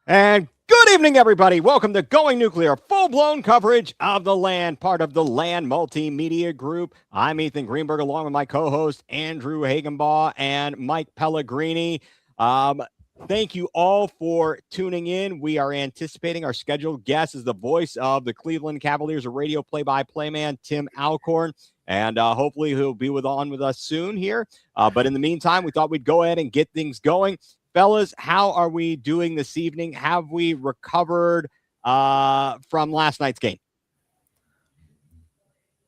And good evening, everybody. Welcome to Going nuCLEar, full-blown coverage of the LAN, part of the LAN Multimedia Group. I'm Ethan Greenberg, along with my co-host Andrew Hagenbaugh and Mike Pellegrini. Thank you all for tuning in. We are anticipating our scheduled guest is the voice of the Cleveland Cavaliers, a radio play-by-play man, Tim Alcorn. And hopefully he'll be on with us soon here. But in the meantime, we thought we'd go ahead and get things going. Fellas, how are we doing this evening? Have we recovered from last night's game?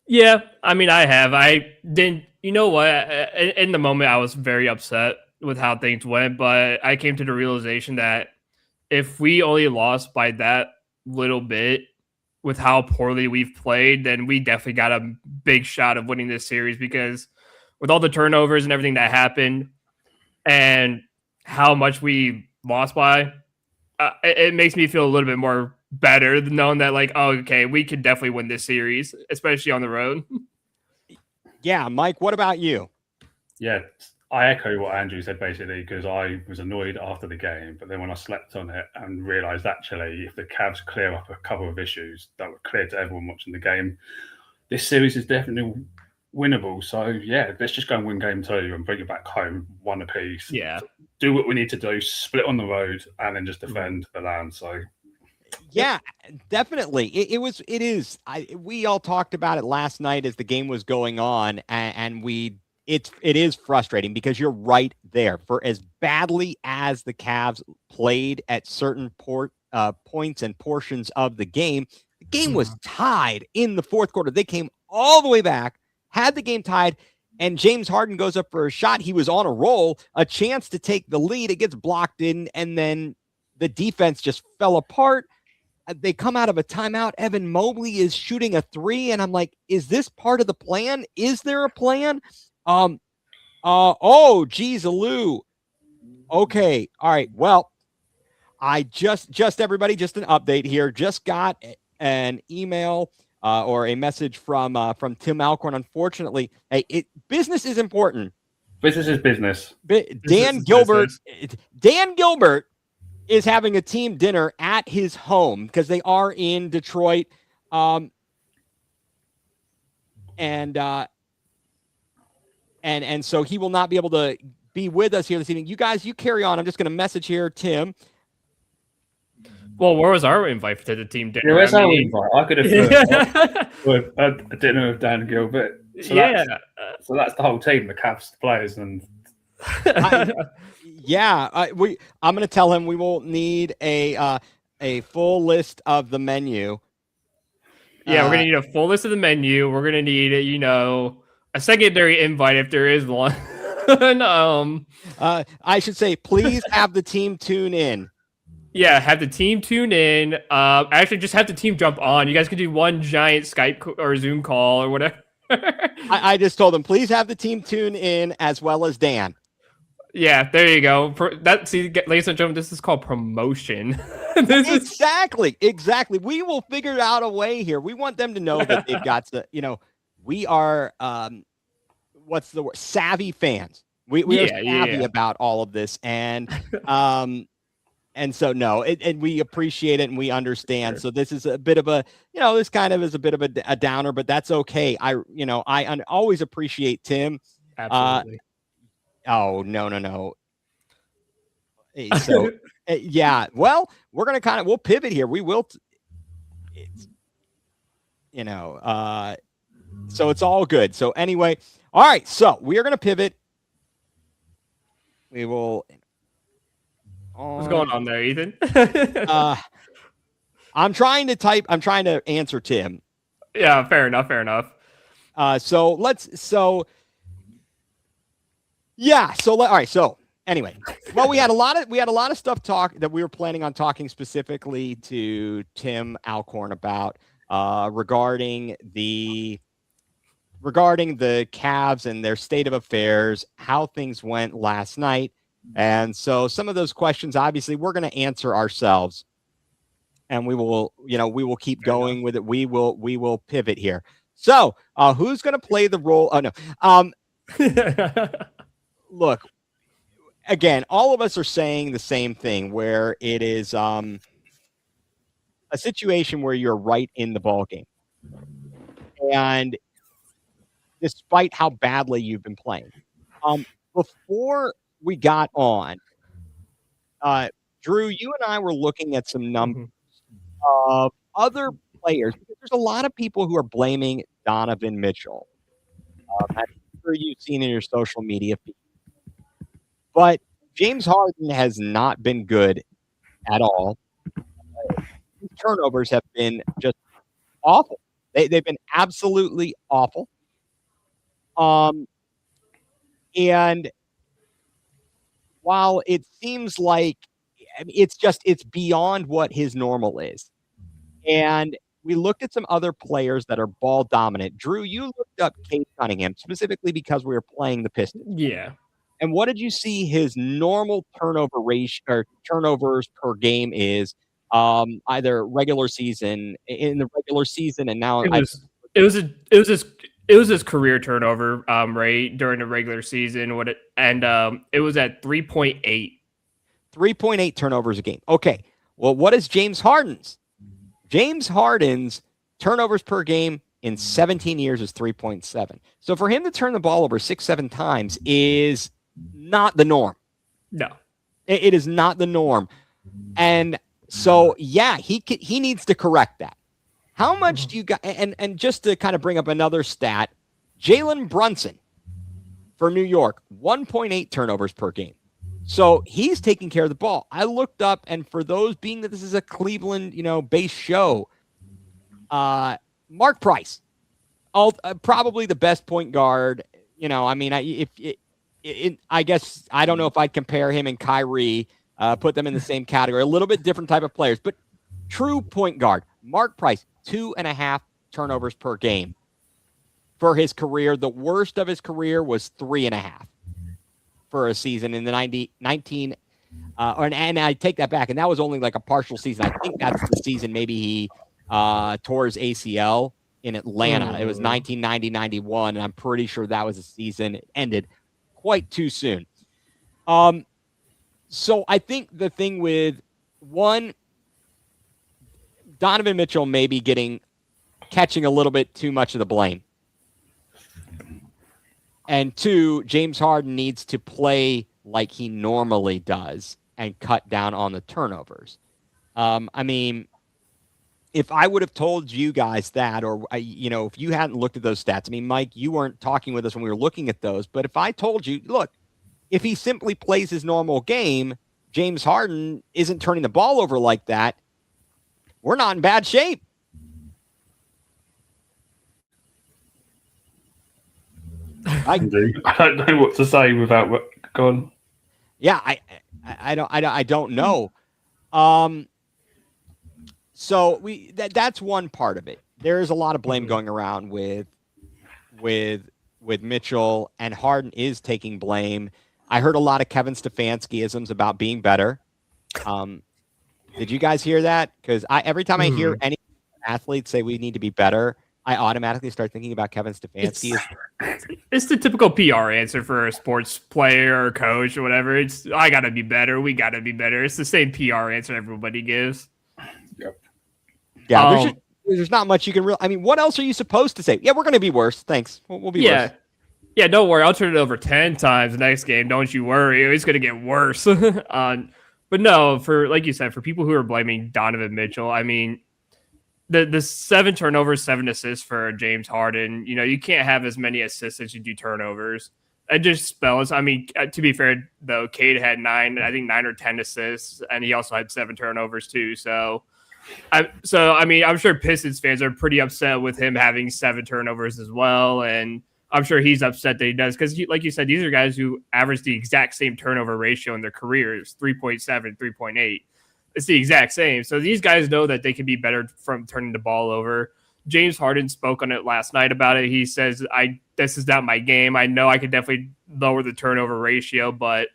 Yeah, I mean, I have. I didn't, you know what? In the moment, I was very upset with how things went, but I came to the realization that if we only lost by that little bit with how poorly we've played, then we definitely got a big shot of winning this series, because with all the turnovers and everything that happened and how much we lost by, it makes me feel a little bit more better than knowing that, like, oh, okay, we could definitely win this series, especially on the road. Yeah, Mike, what about you? Yeah, I echo what Andrew said, basically, because I was annoyed after the game, but then when I slept on it and realised, actually, if the Cavs clear up a couple of issues that were clear to everyone watching the game, this series is definitely winnable. So, yeah, let's just go and win game 2 and bring it back home, one apiece. Yeah. Do what we need to do, split on the road, and then just defend the land. So, yeah, definitely. It is. We all talked about it last night as the game was going on, and it is frustrating because you're right there. For as badly as the Cavs played at certain points and portions of the game was tied in the fourth quarter. They came all the way back, had the game tied, and James Harden goes up for a shot. He was on a roll, a chance to take the lead. It gets blocked in, and then the defense just fell apart. They come out of a timeout. Evan Mobley is shooting a 3, and I'm like, is this part of the plan? Is there a plan? Oh, geez, Alou. Okay, all right. Well, I just everybody, just an update here. Just got an email or a message from Tim Alcorn. Unfortunately, hey, business is important. Business is business. Dan Gilbert is having a team dinner at his home because they are in Detroit. And so he will not be able to be with us here this evening. You guys, you carry on. I'm just going to message here, Tim. Well, where was our invite to the team dinner? Yeah, where's our invite? I could have a dinner with Dan Gilbert. So yeah. So that's the whole team, the Cavs, the players, and I'm going to tell him we will need a full list of the menu. Yeah, we're going to need a full list of the menu. We're going to need, a secondary invite if there is one. I should say, please have the team tune in. Yeah, have the team tune in. Actually, just have the team jump on. You guys could do one giant Skype or Zoom call or whatever. I just told them, please have the team tune in as well as Dan. Yeah, there you go. Ladies and gentlemen, this is called promotion. Exactly. We will figure out a way here. We want them to know that they've got to, we are, what's the word? Savvy fans. We are savvy about all of this. And so, no, and we appreciate it and we understand. Sure. So this is a bit of a, this kind of is a bit of a downer, but that's okay. I always appreciate Tim. Absolutely. Oh, no. So, yeah, well, we're going to we'll pivot here. We will, so it's all good. So anyway, all right, so we are going to pivot. We will. What's going on there, Ethan? I'm trying to answer Tim. Yeah, fair enough. All right. So anyway, well, we had a lot of stuff that we were planning on talking specifically to Tim Alcorn about regarding the Cavs and their state of affairs, how things went last night. And so some of those questions, obviously, we're going to answer ourselves, and we will keep going with it. We will pivot here. So who's going to play the role? Oh, no. Look, again, all of us are saying the same thing, where it is a situation where you're right in the ball game, and despite how badly you've been playing. Before we got on, Drew, you and I were looking at some numbers of other players, because there's a lot of people who are blaming Donovan Mitchell. I'm sure you've seen in your social media feed. But James Harden has not been good at all. His turnovers have been just awful. They've been absolutely awful. And while it seems like, I mean, it's beyond what his normal is. And we looked at some other players that are ball dominant. Drew, you looked up Cade Cunningham specifically because we were playing the Pistons. Yeah. And what did you see his normal turnover ratio or turnovers per game is, either regular season, in the regular season, and now it was his career turnover rate during the regular season. It was at 3.8. 3.8 turnovers a game. Okay. Well, what is James Harden's? James Harden's turnovers per game in 17 years is 3.7. So for him to turn the ball over 6-7 times is not the norm. No. It is not the norm. And so, yeah, he needs to correct that. How much do you got? And just to kind of bring up another stat, Jalen Brunson for New York, 1.8 turnovers per game. So he's taking care of the ball. I looked up, and for those, being that this is a Cleveland, based show, Mark Price, probably the best point guard. I guess I don't know if I'd compare him and Kyrie, put them in the same category. A little bit different type of players, but true point guard. Mark Price, 2.5 turnovers per game for his career. The worst of his career was 3.5 for a season in the 19. And I take that back, and that was only like a partial season. I think that's the season maybe he tore his ACL in Atlanta. It was 1990-91, and I'm pretty sure that was a season. It ended quite too soon. So I think the thing with one, Donovan Mitchell maybe catching a little bit too much of the blame. And two, James Harden needs to play like he normally does and cut down on the turnovers. If I would have told you guys that, or, if you hadn't looked at those stats, Mike, you weren't talking with us when we were looking at those, but if I told you, look, if he simply plays his normal game, James Harden isn't turning the ball over like that, we're not in bad shape. I don't know what to say without going. Yeah, I don't know. So that's one part of it. There is a lot of blame going around with Mitchell, and Harden is taking blame. I heard a lot of Kevin Stefanski-isms about being better. Did you guys hear that? Because every time I hear any athlete say we need to be better, I automatically start thinking about Kevin Stefanski. It's the typical PR answer for a sports player or coach or whatever. It's, I got to be better. We got to be better. It's the same PR answer everybody gives. Yep. Yeah, there's not much you can really. What else are you supposed to say? Yeah, we're going to be worse. Thanks. We'll be worse. Yeah, don't worry. I'll turn it over 10 times the next game. Don't you worry. It's going to get worse. But no, like you said, for people who are blaming Donovan Mitchell, the 7 turnovers, 7 assists for James Harden, you can't have as many assists as you do turnovers. It just spells. To be fair, though, Cade had 9 or 10 assists, and he also had 7 turnovers too. I'm sure Pistons fans are pretty upset with him having 7 turnovers as well, and I'm sure he's upset that he does, because, like you said, these are guys who average the exact same turnover ratio in their careers, 3.7, 3.8. It's the exact same. So these guys know that they can be better from turning the ball over. James Harden spoke on it last night about it. He says, this is not my game. I know I could definitely lower the turnover ratio, but,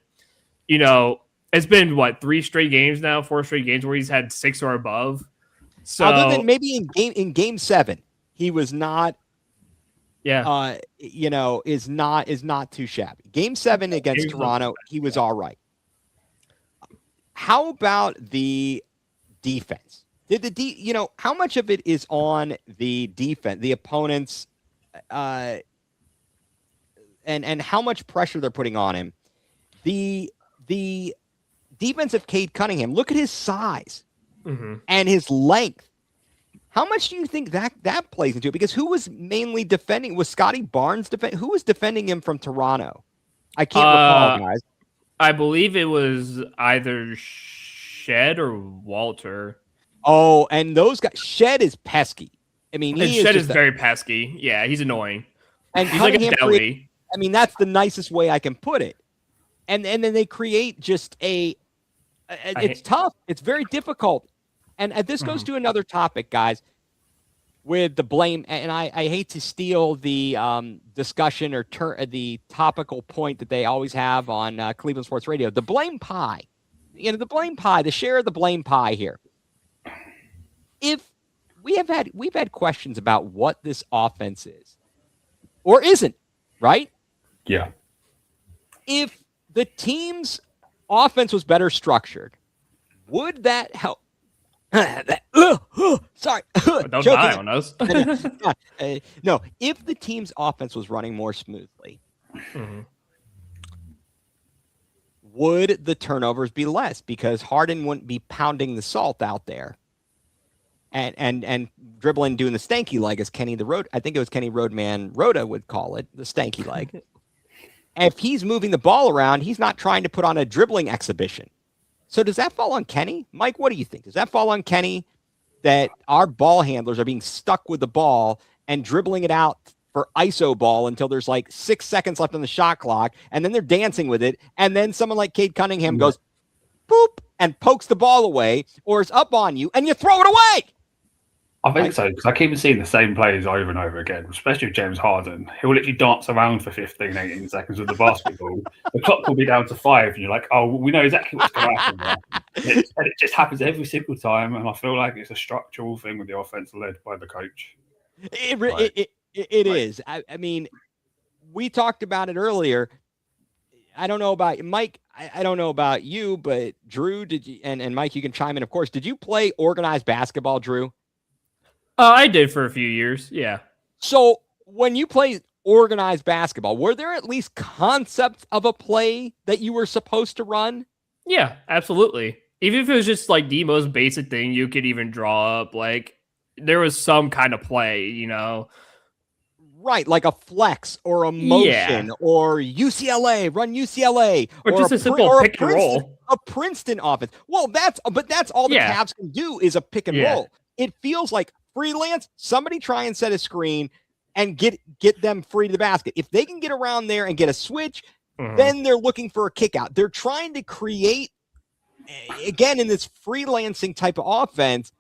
it's been, 4 straight games where he's had 6 or above. So other than maybe in game 7, he was not. Yeah. Is not too shabby. Game 7 against Toronto, he was all right. How about the defense? Did how much of it is on the defense, the opponents, and how much pressure they're putting on him? The defense of Cade Cunningham. Look at his size and his length. How much do you think that plays into it? Because who was mainly defending? Was Scotty Barnes defending? Who was defending him from Toronto? I can't recall, guys. I believe it was either Shed or Walter. Oh, and those guys. Shed is pesky. I mean, Shed is very pesky. Yeah, he's annoying. And he's like a deli. I mean, that's the nicest way I can put it. And then they create just it's tough. It's very difficult. And this goes to another topic, guys, with the blame. And I hate to steal the discussion or the topical point that they always have on Cleveland Sports Radio. The blame pie. The blame pie, the share of the blame pie here. If we've had questions about what this offense is or isn't, right? Yeah. If the team's offense was better structured, would that help? Sorry. Don't die on us. No, if the team's offense was running more smoothly, would the turnovers be less? Because Harden wouldn't be pounding the salt out there and dribbling, doing the stanky leg, as Kenny I think it was Kenny Roadman Rhoda would call it, the stanky leg. If he's moving the ball around, he's not trying to put on a dribbling exhibition. So does that fall on Kenny? Mike, what do you think? Does that fall on Kenny that our ball handlers are being stuck with the ball and dribbling it out for ISO ball until there's like 6 seconds left on the shot clock, and then they're dancing with it, and then someone like Cade Cunningham goes, boop, and pokes the ball away, or is up on you, and you throw it away? I think so, because I keep seeing the same plays over and over again, especially with James Harden. He'll literally dance around for 15, 18 seconds with the basketball. The clock will be down to 5, and you're like, oh, we know exactly what's going to happen there. And it just happens every single time, and I feel like it's a structural thing with the offense led by the coach. It is. I mean, we talked about it earlier. I don't know about Mike. I don't know about you, but Drew, did you? And Mike, you can chime in, of course. Did you play organized basketball, Drew? I did for a few years, yeah. So when you played organized basketball, were there at least concepts of a play that you were supposed to run? Yeah, absolutely. Even if it was just like the most basic thing you could even draw up, like there was some kind of play, Right, like a flex or a motion or UCLA, run UCLA. Or just a simple pick and roll. A Princeton offense. Well, that's all the Cavs can do is a pick and roll. It feels like freelance, somebody try and set a screen and get them free to the basket. If they can get around there and get a switch, then they're looking for a kick out. They're trying to create, again, in this freelancing type of offense,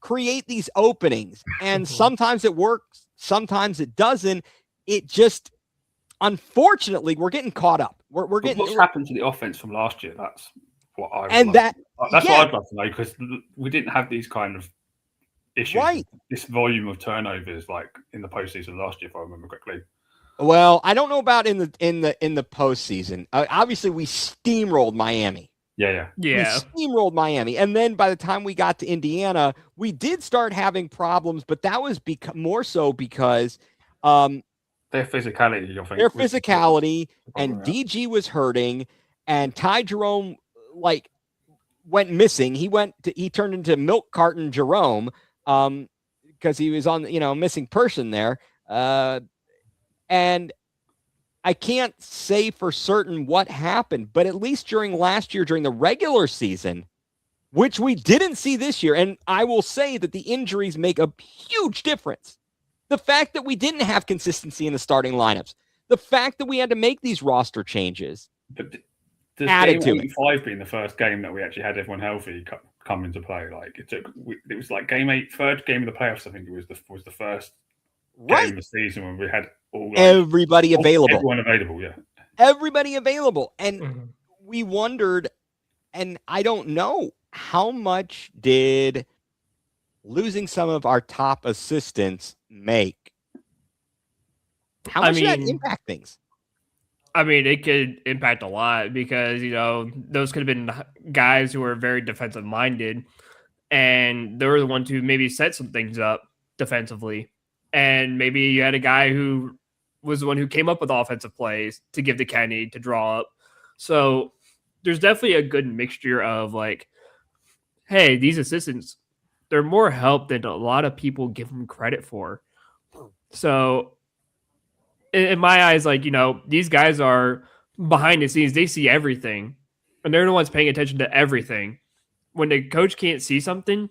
create these openings. And sometimes it works, sometimes it doesn't. It just, unfortunately, we're getting caught up. We're getting. What's happened to the offense from last year? That's what I. That's what I'd love to know, because we didn't have these kind of issues, this volume of turnovers like in the postseason last year, if I remember correctly. Well, I don't know about in the postseason. Obviously, we steamrolled Miami. Yeah. We steamrolled Miami, and then by the time we got to Indiana, we did start having problems. But that was more so because their physicality. I think their physicality, and DG was hurting, and Ty Jerome went missing. He turned into milk carton Jerome. Because he was on, missing person there. And I can't say for certain what happened, but at least during last year, during the regular season, which we didn't see this year, and I will say that the injuries make a huge difference. The fact that we didn't have consistency in the starting lineups, the fact that we had to make these roster changes. But does game 5 being the first game that we actually had everyone healthy come into play? Like it was like game 8, third game of the playoffs. I think it was the first game of the season when we had everybody available. Everyone available, yeah. Everybody available, and we wondered, and I don't know how much did losing some of our top assistants make. How much did that impact things? I mean, it could impact a lot because, those could have been guys who were very defensive minded, and they were the ones who maybe set some things up defensively. And maybe you had a guy who was the one who came up with offensive plays to give to Kenny to draw up. So there's definitely a good mixture of like, hey, these assistants, they're more help than a lot of people give them credit for. So in my eyes, like, these guys are behind the scenes. They see everything, and they're the ones paying attention to everything. When the coach can't see something,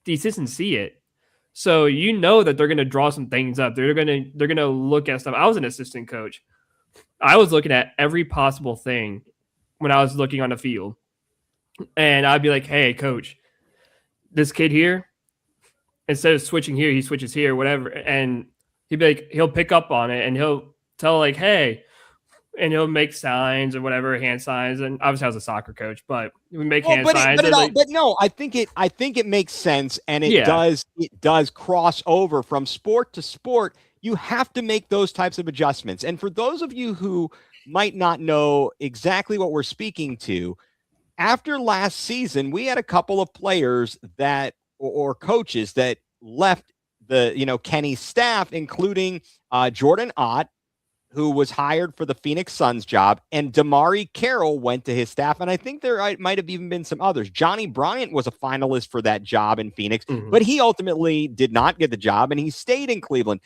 the assistants see it. So that they're going to draw some things up. They're going to look at stuff. I was an assistant coach. I was looking at every possible thing when I was looking on the field. And I'd be like, hey, coach, this kid here, instead of switching here, he switches here, whatever. And he'd be like, he'll pick up on it and he'll tell like, hey, and he'll make signs or whatever, hand signs. And obviously I was a soccer coach, but we make hand signs. I think it makes sense. And it does cross over from sport to sport. You have to make those types of adjustments. And for those of you who might not know exactly what we're speaking to, after last season, we had a couple of players that or coaches that left the Kenny's staff, including Jordan Ott, who was hired for the Phoenix Suns job, and Damari Carroll went to his staff. And I think there might have even been some others. Johnny Bryant was a finalist for that job in Phoenix, but he ultimately did not get the job, and he stayed in Cleveland.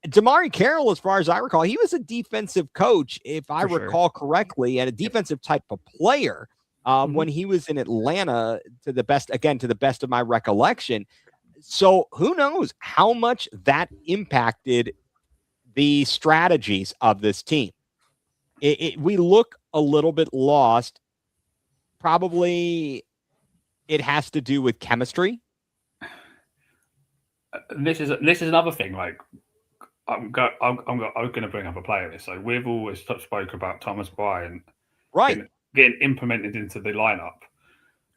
Damari Carroll, as far as I recall, he was a defensive coach, if I recall correctly, and a defensive type of player when he was in Atlanta, to the best of my recollection. So who knows how much that impacted the strategies of this team. We look a little bit lost. Probably it has to do with chemistry. This is another thing. Like, I'm going to bring up a player here. So we've always spoke about Thomas Bryant, right, getting implemented into the lineup.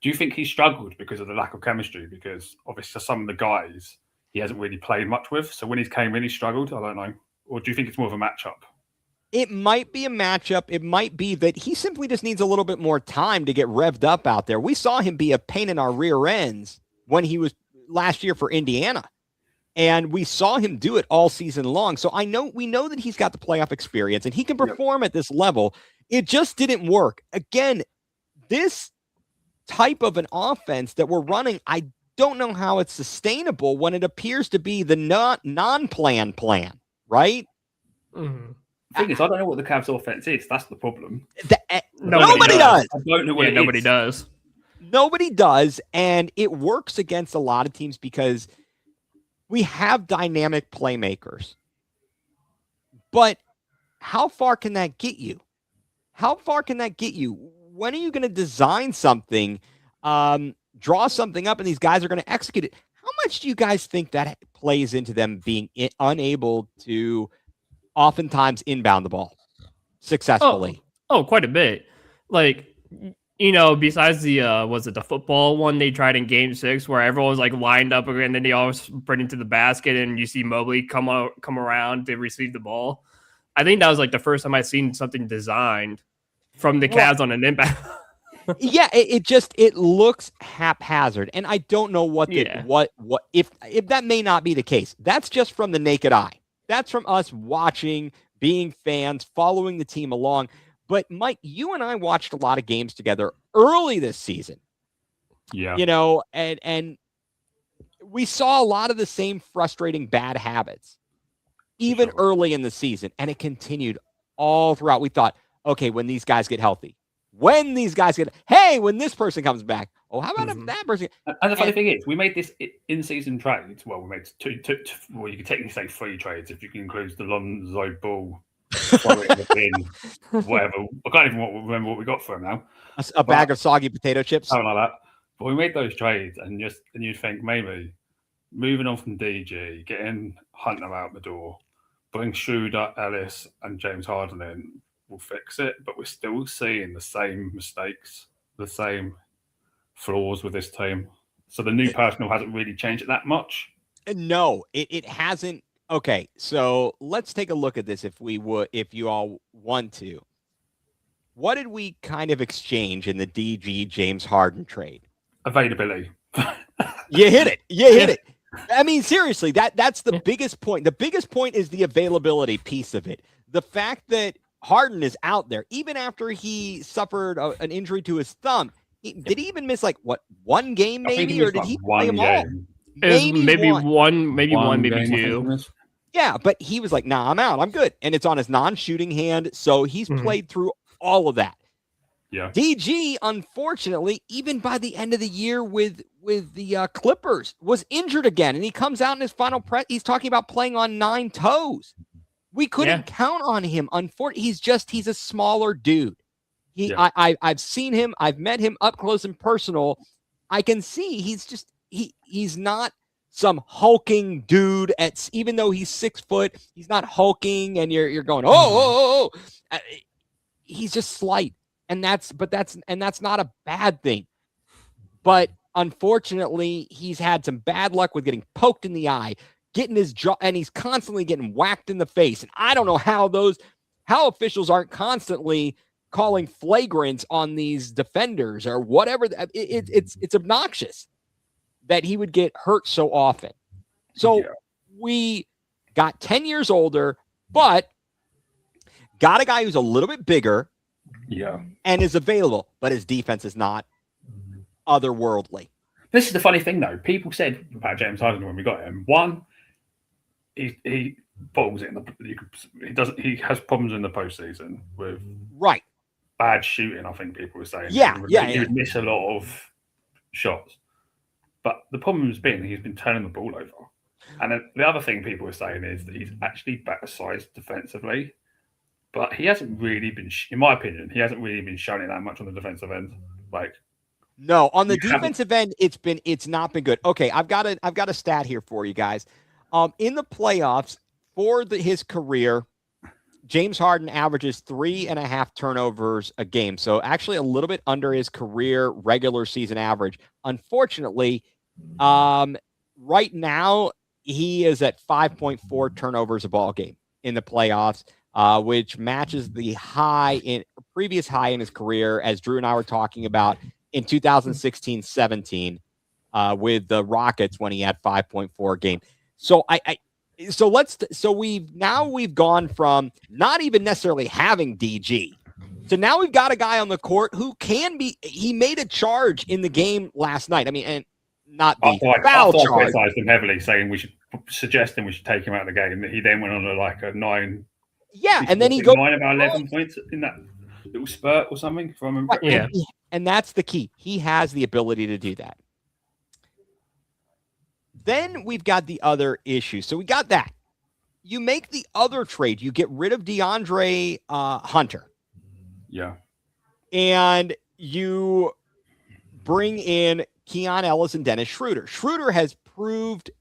Do you think he struggled because of the lack of chemistry? Because obviously some of the guys he hasn't really played much with. So when he came in, he struggled. I don't know. Or do you think it's more of a matchup? It might be a matchup. It might be that he simply just needs a little bit more time to get revved up out there. We saw him be a pain in our rear ends when he was last year for Indiana. And we saw him do it all season long. So we know that he's got the playoff experience and he can perform at this level. It just didn't work. Again, this type of an offense that we're running, I don't know how it's sustainable when it appears to be the non-plan plan, right? Mm-hmm. The thing is, I don't know what the Cavs offense is. That's the problem. Nobody does. I don't know what nobody does. Nobody does. And it works against a lot of teams because we have dynamic playmakers. But how far can that get you? How far can that get you? When are you going to design something, draw something up, and these guys are going to execute it? How much do you guys think that plays into them being unable to oftentimes inbound the ball successfully? Oh, quite a bit. Like, besides the football one they tried in Game 6 where everyone was like lined up and then they all sprint into the basket and you see Mobley come around to receive the ball. I think that was like the first time I've seen something designed from the Cavs on an inbound. Yeah, it looks haphazard, and I don't know what if that may not be the case. That's just from the naked eye. That's from us watching, being fans, following the team along. But Mike, you and I watched a lot of games together early this season. Yeah. And we saw a lot of the same frustrating bad habits, even early in the season. And it continued all throughout. We thought, okay, when these guys get healthy, when this person comes back, oh, how about if that person? And the funny thing is, we made this in-season trades. Well, we made two, well, you could technically say 3 trades if you can include the Lonzo Ball. Whatever. I can't even remember what we got for him now. A bag of soggy potato chips. Something like that. But we made those trades and you'd think maybe moving on from DG, getting Hunter out the door, bring Schroeder, Ellis, and James Harden in will fix it. But we're still seeing the same mistakes, the same flaws with this team. So the new personnel hasn't really changed it that much. No, it hasn't. Okay, so let's take a look at this if you all want to. What did we kind of exchange in the DG James Harden trade? Availability. You hit it. You hit it. I mean, seriously, that's the biggest point. The biggest point is the availability piece of it. The fact that Harden is out there, even after he suffered an injury to his thumb. Did he even miss one game maybe, or did he play them all? Maybe one, maybe two. Yeah, but he was like, nah, I'm out. I'm good. And it's on his non-shooting hand. So he's played through all of that. Yeah. DG, unfortunately, even by the end of the year with the Clippers, was injured again. And he comes out in his final press. He's talking about playing on 9 toes. We couldn't count on him. Unfortunately, he's a smaller dude. I've seen him. I've met him up close and personal. I can see he's not some hulking dude even though he's 6 foot, he's not hulking and you're going, oh. He's just slight. And that's not a bad thing. But unfortunately, he's had some bad luck with getting poked in the eye, getting his jaw, and he's constantly getting whacked in the face. And I don't know how officials aren't constantly calling flagrants on these defenders or whatever. It's obnoxious that he would get hurt so often. So we got 10 years older, but got a guy who's a little bit bigger and is available, but his defense is not otherworldly. This is the funny thing, though. People said about James Harden when we got him. One, he bottles it he has problems in the postseason with bad shooting, I think people were saying. He would miss a lot of shots. But the problem has been he's been turning the ball over. And then the other thing people were saying is that he's actually better sized defensively. But he hasn't really been, in my opinion, showing it that much on the defensive end. No, on the defensive end, it's not been good. Okay, I've got a stat here for you guys. In the playoffs for his career, James Harden averages 3.5 turnovers a game. So actually a little bit under his career regular season average. Unfortunately, right now he is at 5.4 turnovers a ball game in the playoffs, which matches the previous high in his career, as Drew and I were talking about in 2016-17 with the Rockets when he had 5.4 a game. So we've gone from not even necessarily having DG. So now we've got a guy on the court who he made a charge in the game last night. I mean, and not the foul charge. I criticized him heavily, saying we should take him out of the game. He then went on a 9. Yeah, and then he goes 9 about 11 points in that little spurt or something, if I remember. Yeah, and that's the key. He has the ability to do that. Then we've got the other issue. So we got that. You make the other trade. You get rid of DeAndre Hunter. Yeah. And you bring in Keon Ellis and Dennis Schroeder. Schroeder has proved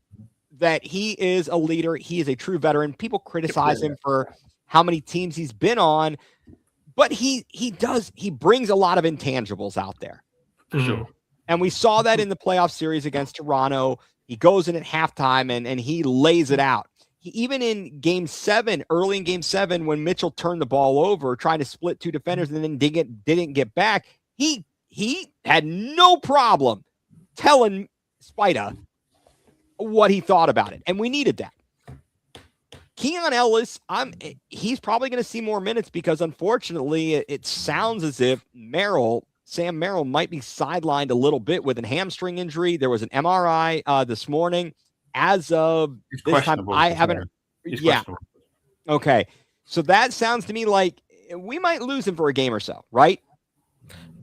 that he is a leader. He is a true veteran. People criticize him for how many teams he's been on, but he brings a lot of intangibles out there. For sure. And we saw that in the playoff series against Toronto. He goes in at halftime and he lays it out. Even in early in game 7, when Mitchell turned the ball over, trying to split 2 defenders and then didn't get back, he had no problem telling Spida what he thought about it. And we needed that. Keon Ellis, he's probably going to see more minutes because unfortunately it sounds as if Sam Merrill might be sidelined a little bit with a hamstring injury. There was an MRI this morning. As of this time, I haven't. Yeah. Okay. So that sounds to me like we might lose him for a game or so, right?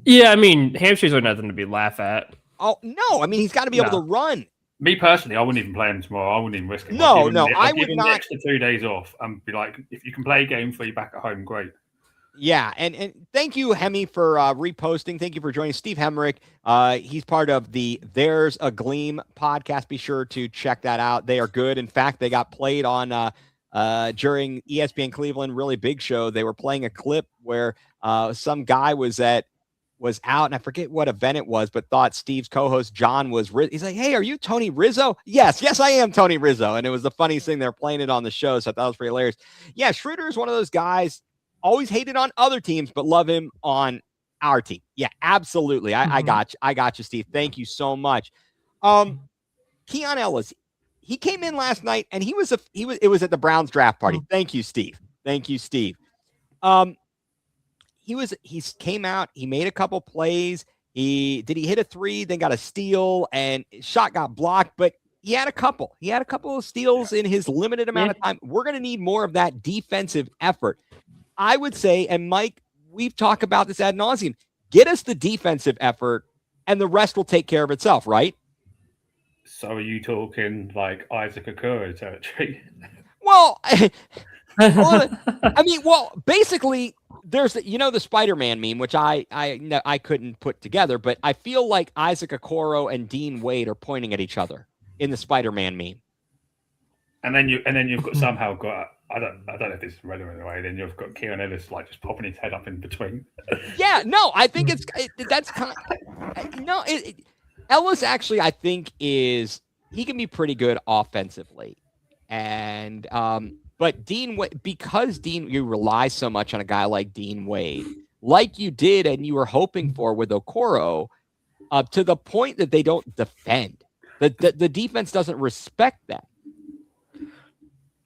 Yeah. I mean, hamstrings are nothing to be laughed at. Oh, no. I mean, he's got to be able to run. Me personally, I wouldn't even play him tomorrow. I wouldn't even risk it. I would not. Give him the extra 2 days off and be like, if you can play a game for you back at home, great. Yeah, and thank you, Hemi, for reposting. Thank you for joining Steve Hemrick. He's part of the There's a Gleam podcast. Be sure to check that out. They are good. In fact, they got played on during ESPN Cleveland really big show. They were playing a clip where some guy was was out, and I forget what event it was, but thought Steve's co-host John was. He's like, "Hey, are you Tony Rizzo?" Yes, I am Tony Rizzo, and it was the funniest thing. They're playing it on the show, so I thought it was pretty hilarious. Yeah, Schroeder is one of those guys always hated on other teams, but love him on our team. Yeah, absolutely. I got you, Steve. Thank you so much. Keon Ellis, he came in last night, and it was at the Browns draft party. Thank you, Steve. He came out, he made a couple plays. He hit a 3, then got a steal, and shot got blocked, but he had a couple of steals in his limited amount of time. We're going to need more of that defensive effort, I would say. And Mike, we've talked about this ad nauseum. Get us the defensive effort, and the rest will take care of itself, right? So are you talking like Isaac Okoro territory? Well, I mean, basically, there's the Spider-Man meme, which I couldn't put together, but I feel like Isaac Okoro and Dean Wade are pointing at each other in the Spider-Man meme. And then you've got somehow got I don't know if this is relevant in a way. Then you've got Keon Ellis like just popping his head up in between. Yeah, no, I think that's kind of no. Ellis actually, I think he can be pretty good offensively, and but because you rely so much on a guy like Dean Wade, like you did, and you were hoping for with Okoro, to the point that they don't defend. The defense doesn't respect them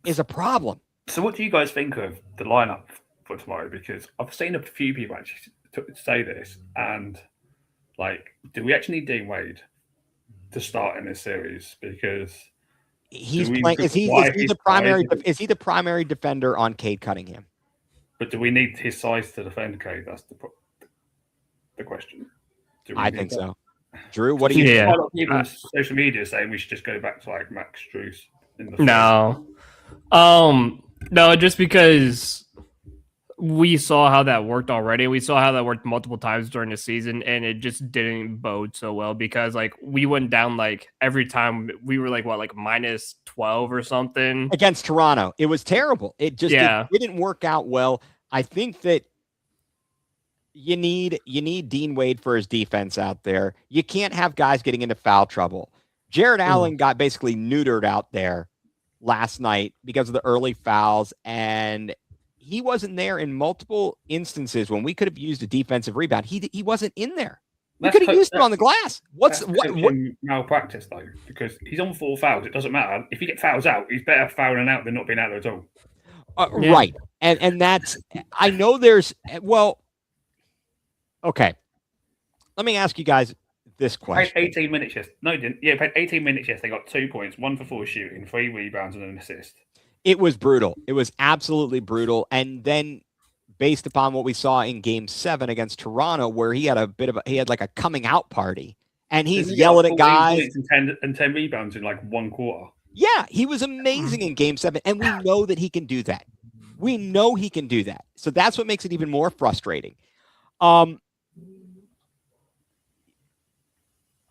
is a problem. So what do you guys think of the lineup for tomorrow? Because I've seen a few people actually say this, and like, do we actually need Dean Wade to start in this series? Because he's playing. Is he the primary defender on Cade Cunningham? But do we need his size to defend Cade? That's the question. I think so. Drew, what do you think? A lot of people on social media saying we should just go back to like Max Strus in the No, just because we saw how that worked already. We saw how that worked multiple times during the season, and it just didn't bode so well because like we went down like every time we were like minus 12 or something against Toronto. It was terrible. It just didn't work out well. I think that you need Dean Wade for his defense out there. You can't have guys getting into foul trouble. Jared Allen got basically neutered out there last night because of the early fouls, and he wasn't there in multiple instances when we could have used a defensive rebound. He wasn't in there. We could have used it on the glass. What malpractice though? Because he's on 4 fouls. It doesn't matter if he gets fouls out. He's better fouling out than not being out there at all. Right, and that's I know there's okay. Let me ask you guys this question. Played 18 minutes yesterday. No, he didn't. Yeah, played 18 minutes yesterday. Got 2 points, 1 for 4 shooting, 3 rebounds, and an assist. It was brutal. It was absolutely brutal. And then, based upon what we saw in Game 7 against Toronto, where he had like a coming out party, and he's yelling at guys and 10 rebounds in like 1 quarter. Yeah, he was amazing in Game 7, and we know that he can do that. We know he can do that. So that's what makes it even more frustrating.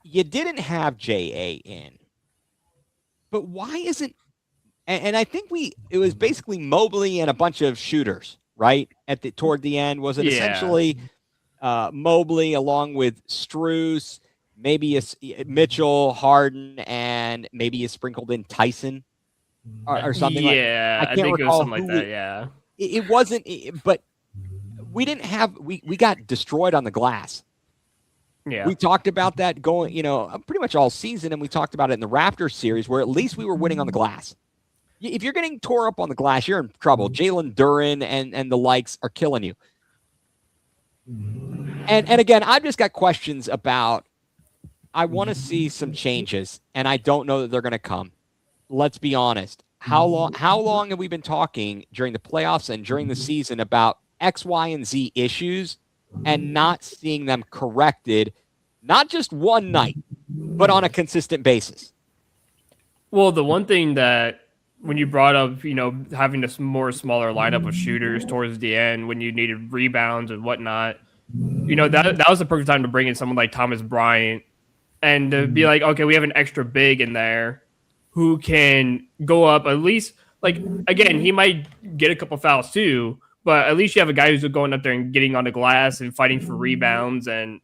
You didn't have J.A. in, but why isn't? And I think it was basically Mobley and a bunch of shooters, right? Toward the end, was it essentially Mobley along with Strus, maybe Mitchell, Harden, and maybe you sprinkled in Tyson or something? I think it was something like that. Yeah, it wasn't, but we didn't have. We got destroyed on the glass. Yeah, we talked about that going, pretty much all season, and we talked about it in the Raptors series, where at least we were winning on the glass. If you're getting tore up on the glass, you're in trouble. Jalen Duren and the likes are killing you. And again, I've just got questions about. I want to see some changes, and I don't know that they're going to come. Let's be honest. How long have we been talking during the playoffs and during the season about X, Y, and Z issues and not seeing them corrected, not just one night, but on a consistent basis? Well, the one thing that when you brought up, having this more smaller lineup of shooters towards the end when you needed rebounds and whatnot, that was the perfect time to bring in someone like Thomas Bryant and to be like, okay, we have an extra big in there who can go up at least, like, again, he might get a couple fouls too, but at least you have a guy who's going up there and getting on the glass and fighting for rebounds. And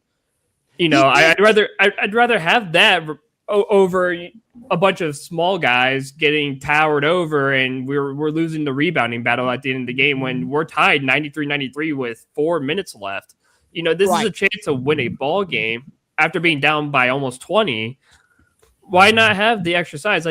I'd rather have that over a bunch of small guys getting towered over, and we're losing the rebounding battle at the end of the game when we're tied 93-93 with 4 minutes left. This is a chance to win a ball game after being down by almost 20. Why not have the extra size?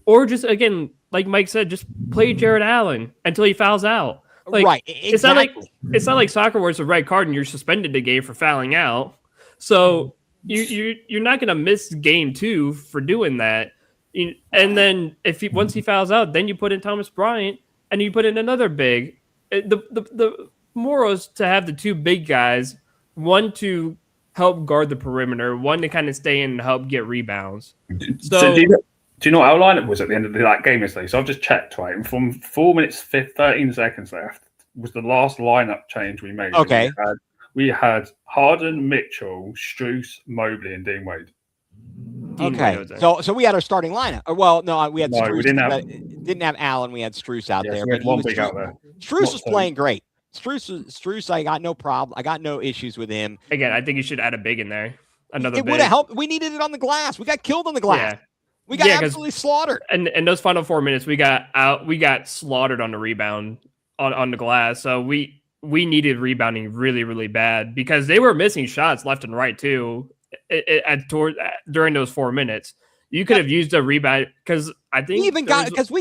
Or just, again, like Mike said, just play Jared Allen until he fouls out. Right. Exactly. It's not like soccer where it's a red card and you're suspended the game for fouling out. So you're not going to miss game 2 for doing that. And then once he fouls out, then you put in Thomas Bryant and you put in another big. The moral is to have the 2 big guys, one to help guard the perimeter, one to kind of stay in and help get rebounds. So do you know what our lineup was at the end of that game yesterday? So I've just checked, right? And from 4 minutes, 13 seconds left was the last lineup change we made. Okay. We had Harden, Mitchell, Strus, Mobley, and Dean Wade. Okay. So we had our starting lineup. Well, no, we had Strus. We didn't have Allen. We had Strus out there. So we had one big out there. Strus was playing great. Strus, I got no problem. I got no issues with him. Again, I think you should add a big in there. Another big. It would have helped. We needed it on the glass. We got killed on the glass. Yeah. We got absolutely slaughtered. And in those final 4 minutes, we got slaughtered on the rebound on the glass. So we needed rebounding really, really bad because they were missing shots left and right too. During those 4 minutes, you could have used a rebound because I think we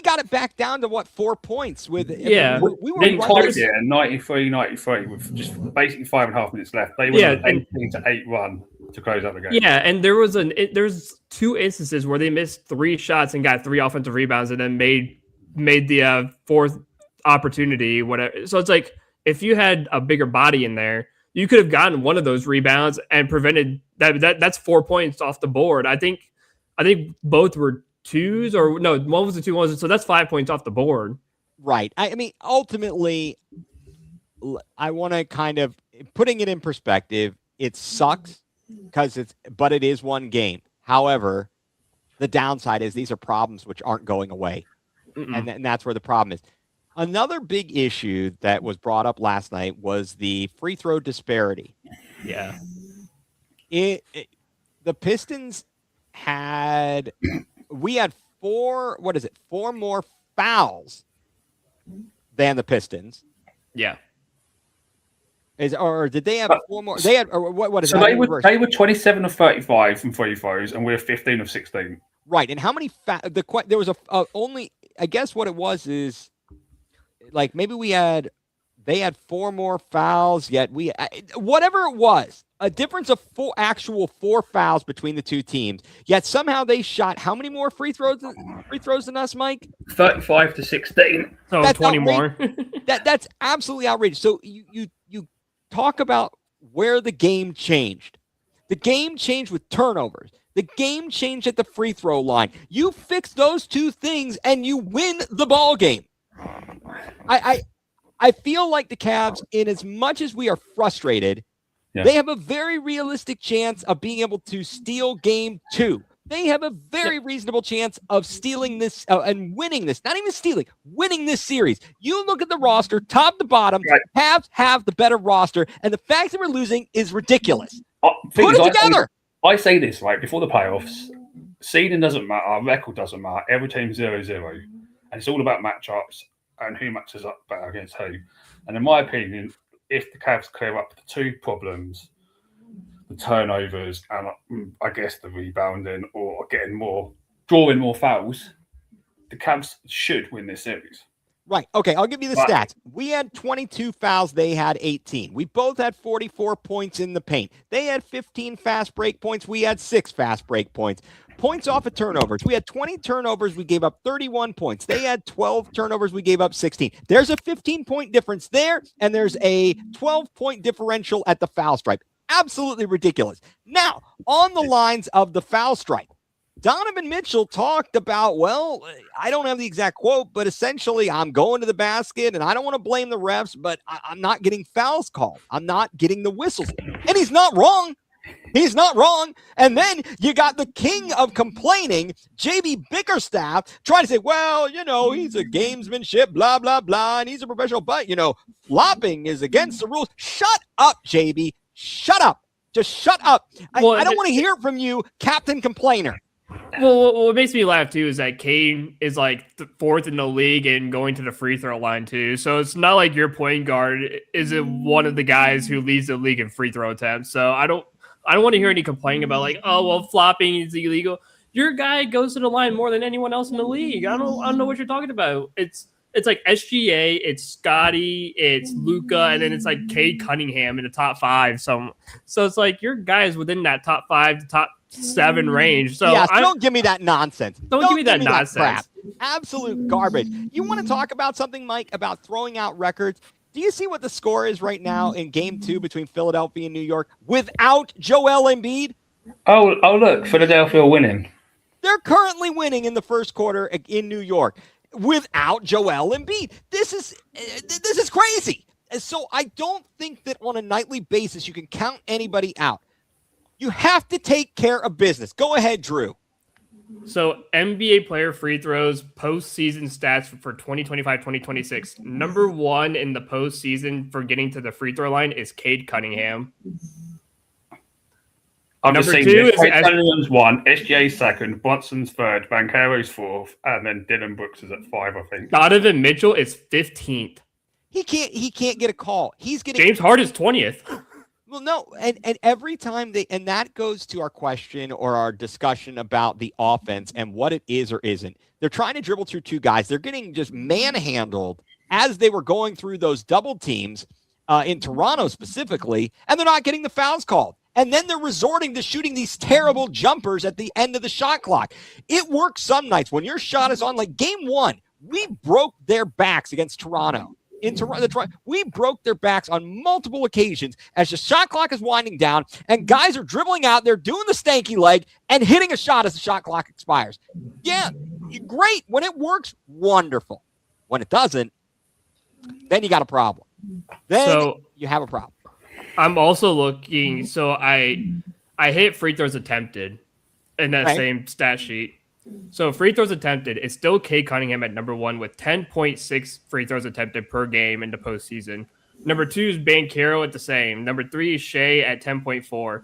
got it back down to 4 points with we were tied 93-93 with just basically 5.5 minutes left. They were 18-8 run to close out the game. Yeah, and there's 2 instances where they missed 3 shots and got 3 offensive rebounds and then made the 4th opportunity, whatever. So it's like if you had a bigger body in there, you could have gotten one of those rebounds and prevented that. That's 4 points off the board. I think both were 2s, or no, one was a 2, so that's 5 points off the board. Right. I mean, ultimately, I want to kind of putting it in perspective. It sucks but it is one game. However, the downside is these are problems which aren't going away, and that's where the problem is. Another big issue that was brought up last night was the free throw disparity. Yeah. The Pistons had 4 more fouls than the Pistons. Yeah. Or did they have 4 more? They had, or what is so that? They were 27 of 35 from free throws, and we're 15 of 16. Right. And how many there was only, I guess what it was is like maybe they had 4 more fouls, yet whatever it was, a difference of 4 fouls between the 2 teams. Yet somehow they shot how many more free throws than us, Mike? 35 to 16. So that's 20 more. That's absolutely outrageous. So you talk about where the game changed. The game changed with turnovers. The game changed at the free throw line. You fix those 2 things and you win the ball game. I feel like the Cavs, in as much as we are frustrated, they have a very realistic chance of being able to steal game 2. They have a very reasonable chance of stealing this and winning this. Not even stealing, winning this series. You look at the roster, top to bottom, Cavs have the better roster, and the fact that we're losing is ridiculous. Put it together. I say this, right, before the playoffs, seeding doesn't matter, our record doesn't matter, every team's 0-0, and it's all about matchups and who matches up better against who. And in my opinion, if the Cavs clear up the 2 problems, the turnovers and I guess the rebounding or drawing more fouls, the Cavs should win this series. Right. Okay, I'll give you the stats. We had 22 fouls. They had 18. We both had 44 points in the paint. They had 15 fast break points. We had 6 fast break points. Points off of turnovers. We had 20 turnovers. We gave up 31 points. They had 12 turnovers. We gave up 16. There's a 15-point difference there, and there's a 12-point differential at the foul stripe. Absolutely ridiculous. Now, on the lines of the foul stripe, Donovan Mitchell talked about, well, I don't have the exact quote, but essentially I'm going to the basket and I don't want to blame the refs, but I'm not getting fouls called. I'm not getting the whistles. And he's not wrong. He's not wrong. And then you got the king of complaining, JB Bickerstaff, trying to say, well, he's a gamesmanship, blah, blah, blah, and he's a professional, but, flopping is against the rules. Shut up, JB. Shut up. Just shut up. I don't want to hear from you, Captain Complainer. Well, what makes me laugh, too, is that Kane is like fourth in the league and going to the free throw line, too. So it's not like your point guard isn't one of the guys who leads the league in free throw attempts. So I don't want to hear any complaining about like, oh, well, flopping is illegal. Your guy goes to the line more than anyone else in the league. I don't know what you're talking about. It's like SGA, it's Scotty, it's Luka, and then it's like Cade Cunningham in the top 5. So it's like your guys within that top 5 to top 7 range. So yeah, don't give me that nonsense. Don't give me that nonsense. That crap. Absolute garbage. You want to talk about something, Mike, about throwing out records? Do you see what the score is right now in Game 2 between Philadelphia and New York without Joel Embiid? Oh, look, Philadelphia are winning. They're currently winning in the first quarter in New York without Joel Embiid. This is crazy. So I don't think that on a nightly basis you can count anybody out. You have to take care of business. Go ahead, Drew. So NBA player free throws postseason stats for 2025-2026. Number 1 in the postseason for getting to the free throw line is Cade Cunningham. Number 2 is Cunningham's 1, SGA's 2nd, Brunson's 3rd, Banchero's 4th, and then Dylan Brooks is at 5, I think. Donovan Mitchell is 15th. He can't get a call. He's getting James Harden's 20th. Well, no, and every time and that goes to our question or our discussion about the offense and what it is or isn't. They're trying to dribble through 2 guys. They're getting just manhandled as they were going through those double teams in Toronto specifically, and they're not getting the fouls called. And then they're resorting to shooting these terrible jumpers at the end of the shot clock. It works some nights when your shot is on. Like Game 1, we broke their backs against Toronto. In Toronto, we broke their backs on multiple occasions as the shot clock is winding down and guys are dribbling out there doing the stanky leg and hitting a shot as the shot clock expires. Yeah, great. When it works, wonderful. When it doesn't, then you got a problem. Then you have a problem. I'm also looking. So I hit free throws attempted in that same stat sheet. So free throws attempted, it's still Cade Cunningham at number 1 with 10.6 free throws attempted per game in the postseason. Number 2 is Banchero at the same. Number 3 is Shea at 10.4.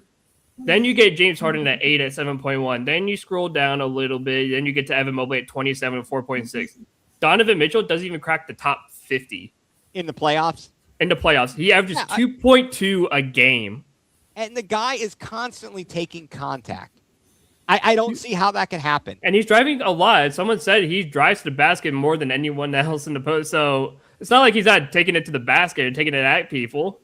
Then you get James Harden at 8 at 7.1. Then you scroll down a little bit. Then you get to Evan Mobley at 27 at 4.6. Donovan Mitchell doesn't even crack the top 50. In the playoffs? In the playoffs. He averages 2.2 a game. And the guy is constantly taking contact. I don't see how that can happen. And he's driving a lot. Someone said he drives to the basket more than anyone else in the post. So it's not like he's not taking it to the basket and taking it at people.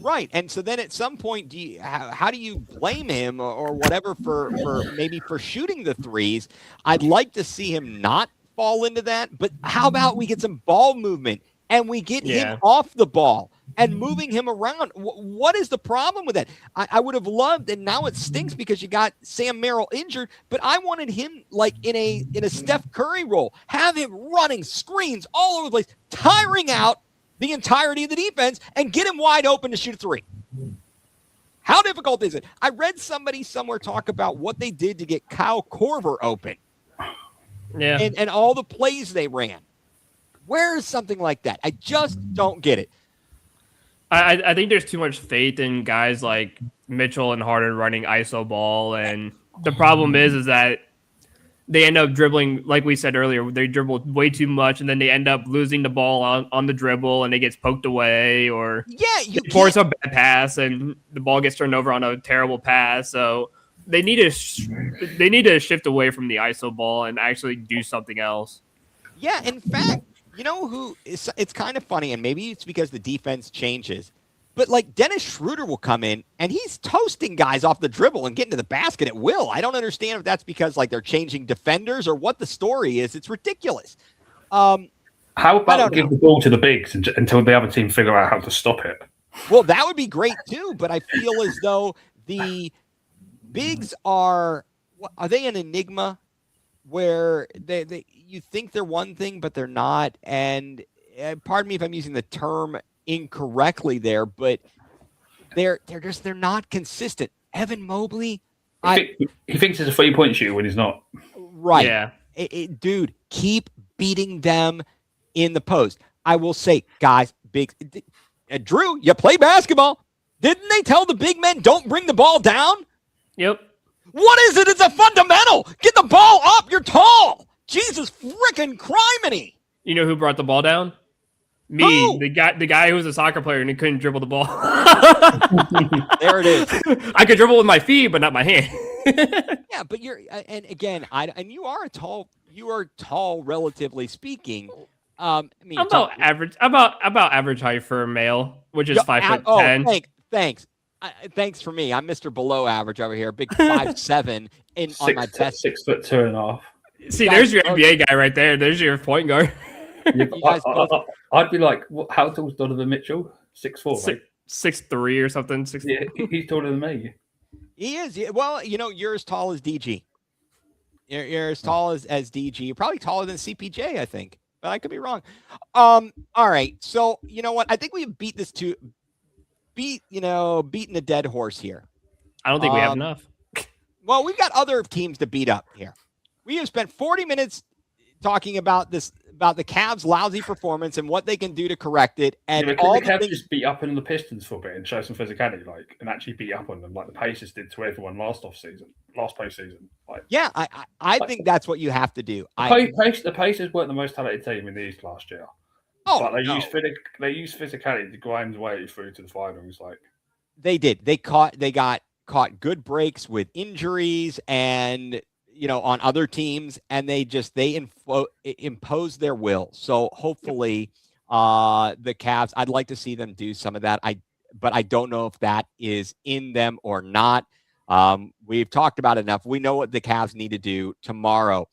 Right. And so then at some point, how do you blame him or whatever for maybe for shooting the threes? I'd like to see him not fall into that. But how about we get some ball movement and we get him off the ball and moving him around? What is the problem with that? I would have loved, and now it stinks because you got Sam Merrill injured, but I wanted him like in a Steph Curry role, have him running screens all over the place, tiring out the entirety of the defense and get him wide open to shoot a 3. How difficult is it? I read somebody somewhere talk about what they did to get Kyle Korver open. Yeah. And all the plays they ran. Where is something like that? I just don't get it. I think there's too much faith in guys like Mitchell and Harden running ISO ball, and the problem is that they end up dribbling, like we said earlier, they dribble way too much, and then they end up losing the ball on the dribble, and it gets poked away, or you force a bad pass, and the ball gets turned over on a terrible pass. So they need to shift away from the ISO ball and actually do something else. Yeah, in fact. You know it's kind of funny, and maybe it's because the defense changes, but like Dennis Schroeder will come in and he's toasting guys off the dribble and getting to the basket at will. I don't understand if that's because like they're changing defenders or what the story is. It's ridiculous. How about give the ball to the bigs until the other team figure out how to stop it? Well, that would be great too, but I feel as though the bigs are they an enigma? Where they you think they're one thing, but they're not. And pardon me if I'm using the term incorrectly there, but they're not consistent. Evan Mobley, he thinks he's a 3-point shooter when he's not. right? Yeah. Dude, keep beating them in the post. I will say, guys, Drew, you play basketball. Didn't they tell the big men don't bring the ball down? Yep. What is it? It's a fundamental. Get the ball up. You're tall. Jesus frickin' criminy. You know who brought the ball down? Me, Who? the guy who was a soccer player and he couldn't dribble the ball. There it is. I could dribble with my feet, but not my hand. Yeah, but and again, you are tall, relatively speaking. I mean, I'm about average. About average height for a male, which is 5'10". Oh, thanks. Thanks for me. I'm Mr. Below average over here. Big 5'7" on my best. 6'2.5". See, there's your NBA guy right there. There's your point guard. Yeah, I'd be like, how tall's Donovan Mitchell? 6'4", 6'3" or something. 6'4". Yeah, he's taller than me. He is. Well, you're as tall as DG. You're as tall as DG. You're probably taller than CPJ, I think. But I could be wrong. All right. So, you know what? I think we've beaten a dead horse here. I don't think we have enough. Well, we've got other teams to beat up here. We have spent 40 minutes talking about the Cavs' lousy performance and what they can do to correct it. And all the Cavs just beat up on the Pistons for a bit and show some physicality, and actually beat up on them like the Pacers did to everyone last postseason. Yeah, I think that's what you have to do. The Pacers weren't the most talented team in the East last year. Oh, but they no. used physicality to grind their way through to the finals. They did. They got caught good breaks with injuries and on other teams, and they imposed their will. So hopefully, the Cavs, I'd like to see them do some of that. But I don't know if that is in them or not. We've talked about it enough. We know what the Cavs need to do tomorrow.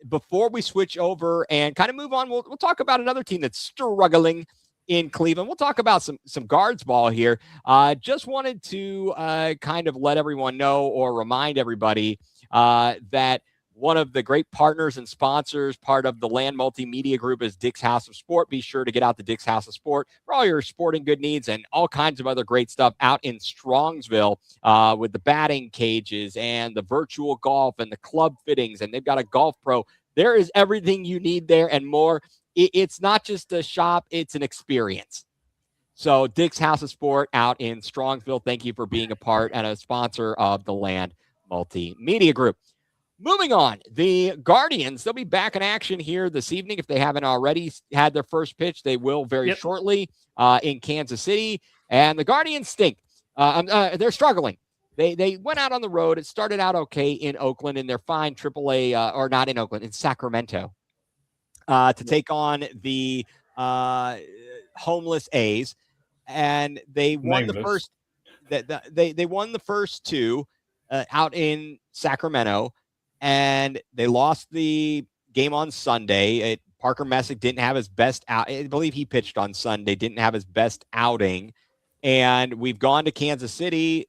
Before we switch over and kind of move on, we'll talk about another team that's struggling in Cleveland. We'll talk about some guards ball here. Just wanted to kind of let everyone know or remind everybody that one of the great partners and sponsors, part of the Land Multimedia Group, is Dick's House of Sport. Be sure to get out to Dick's House of Sport for all your sporting good needs and all kinds of other great stuff out in Strongsville with the batting cages and the virtual golf and the club fittings. And they've got a golf pro. There is everything you need there and more. It's not just a shop, it's an experience. So Dick's House of Sport out in Strongsville, thank you for being a part and a sponsor of the Land Multimedia Group. Moving on, the Guardians, they'll be back in action here this evening. If they haven't already had their first pitch, they will very shortly in Kansas City. And the Guardians stink. They're struggling. They went out on the road. It started out okay in Oakland, and they're fine AAA, or not in Oakland, in Sacramento, to take on the homeless A's. And they won the first. They won the first two out in Sacramento. And they lost the game on Sunday. Parker Messick didn't have his best out. I believe he pitched on Sunday, didn't have his best outing. And we've gone to Kansas City,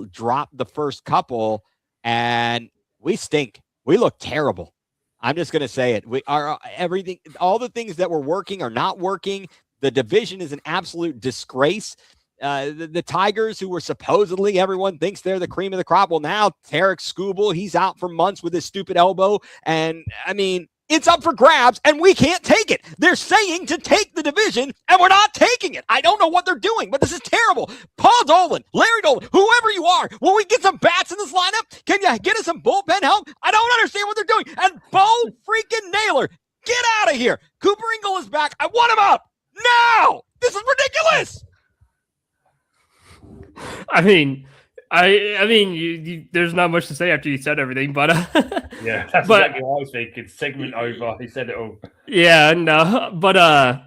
dropped the first couple, and we stink. We look terrible. I'm just going to say it. We are everything. All the things that were working are not working. The division is an absolute disgrace. The Tigers, who were supposedly everyone thinks they're the cream of the crop. Well, now Tarek Skubal, he's out for months with his stupid elbow. And I mean, it's up for grabs and we can't take it. They're saying to take the division and we're not taking it. I don't know what they're doing, but this is terrible. Paul Dolan, Larry Dolan, whoever you are, will we get some bats in this lineup? Can you get us some bullpen help? I don't understand what they're doing. And Bo freaking Naylor, get out of here. Cooper Ingle is back. I want him up now. This is ridiculous. I mean, there's not much to say after you said everything, but yeah, that's exactly what I was thinking. Segment over. He said it all. Yeah, no, but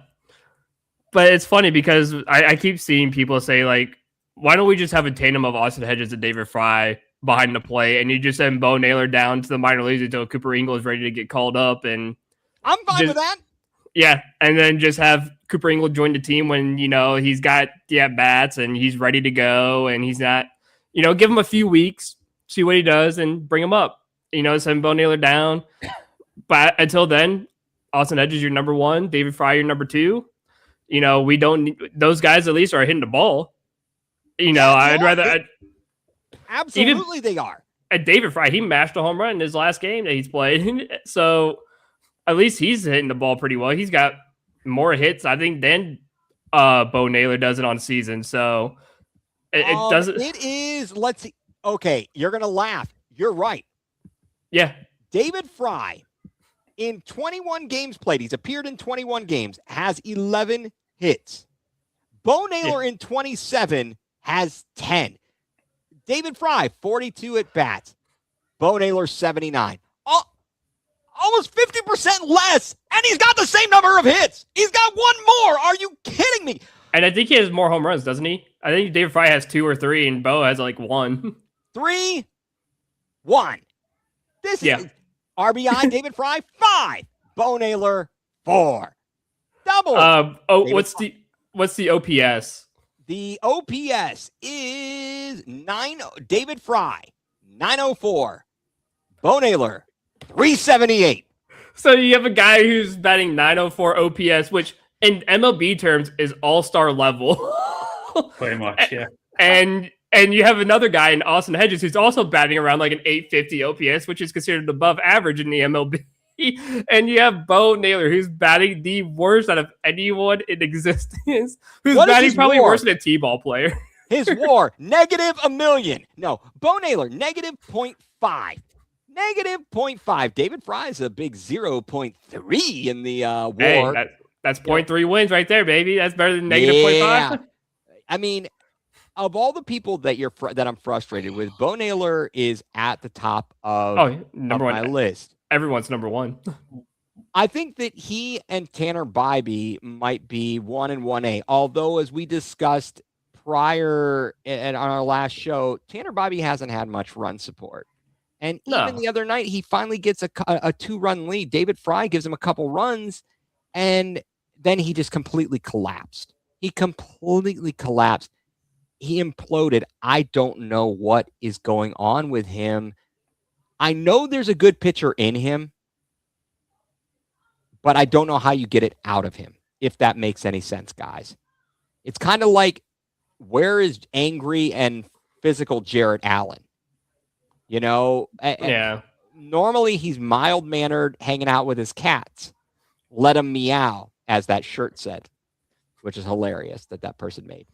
it's funny because I keep seeing people say like, why don't we just have a tandem of Austin Hedges and David Fry behind the plate, and you just send Bo Naylor down to the minor leagues until Cooper Ingle is ready to get called up, and I'm fine with that. Yeah, and then just have Cooper Ingle join the team when, he's got the at-bats and he's ready to go and he's not, give him a few weeks, see what he does, and bring him up. Send Bo Naylor down. But until then, Austin Hedges, your number one. David Fry, your number two. We don't – those guys at least are hitting the ball. I'd rather Absolutely, they are. And David Fry, he mashed a home run in his last game that he's played. So at least he's hitting the ball pretty well. He's got more hits, I think, than Bo Naylor does it on season. So it doesn't. It is. Let's see. Okay, you're gonna laugh. You're right. Yeah. David Fry, in 21 games played, he's appeared in 21 games, has 11 hits. Bo Naylor in 27 has 10. David Fry, 42 at bats. Bo Naylor, 79. Almost 50% less, and he's got the same number of hits. He's got one more. Are you kidding me? And I think he has more home runs, doesn't he? I think David Fry has 2 or 3, and Bo has like 1. 3, 1. This is RBI, David Fry, 5. Bo Naylor, 4. Double. What's the OPS? The OPS is 9. David Fry, 904. Bo Naylor, 378. So you have a guy who's batting 904 OPS, which in MLB terms is all-star level. Pretty much, yeah. And you have another guy in Austin Hedges who's also batting around like an 850 OPS, which is considered above average in the MLB. And you have Bo Naylor, who's batting the worst out of anyone in existence, who's batting probably worse than a T-ball player. His WAR, negative a million. No, Bo Naylor, negative 0.5. Negative 0.5. David Fry is a big 0.3 in the WAR. Hey, that's 0.3 wins right there, baby. That's better than negative 0.5. I mean, of all the people that that I'm frustrated with, Bo Naylor is at the top of my list. Everyone's number one. I think that he and Tanner Bybee might be 1 and 1A. Although, as we discussed prior and on our last show, Tanner Bybee hasn't had much run support. And even the other night, he finally gets a 2-run lead. David Fry gives him a couple runs, and then he just completely collapsed. He completely collapsed. He imploded. I don't know what is going on with him. I know there's a good pitcher in him, but I don't know how you get it out of him, if that makes any sense, guys. It's kind of like, where is angry and physical Jarrett Allen? You know? Yeah. Normally, he's mild-mannered, hanging out with his cats. Let him meow, as that shirt said, which is hilarious that person made.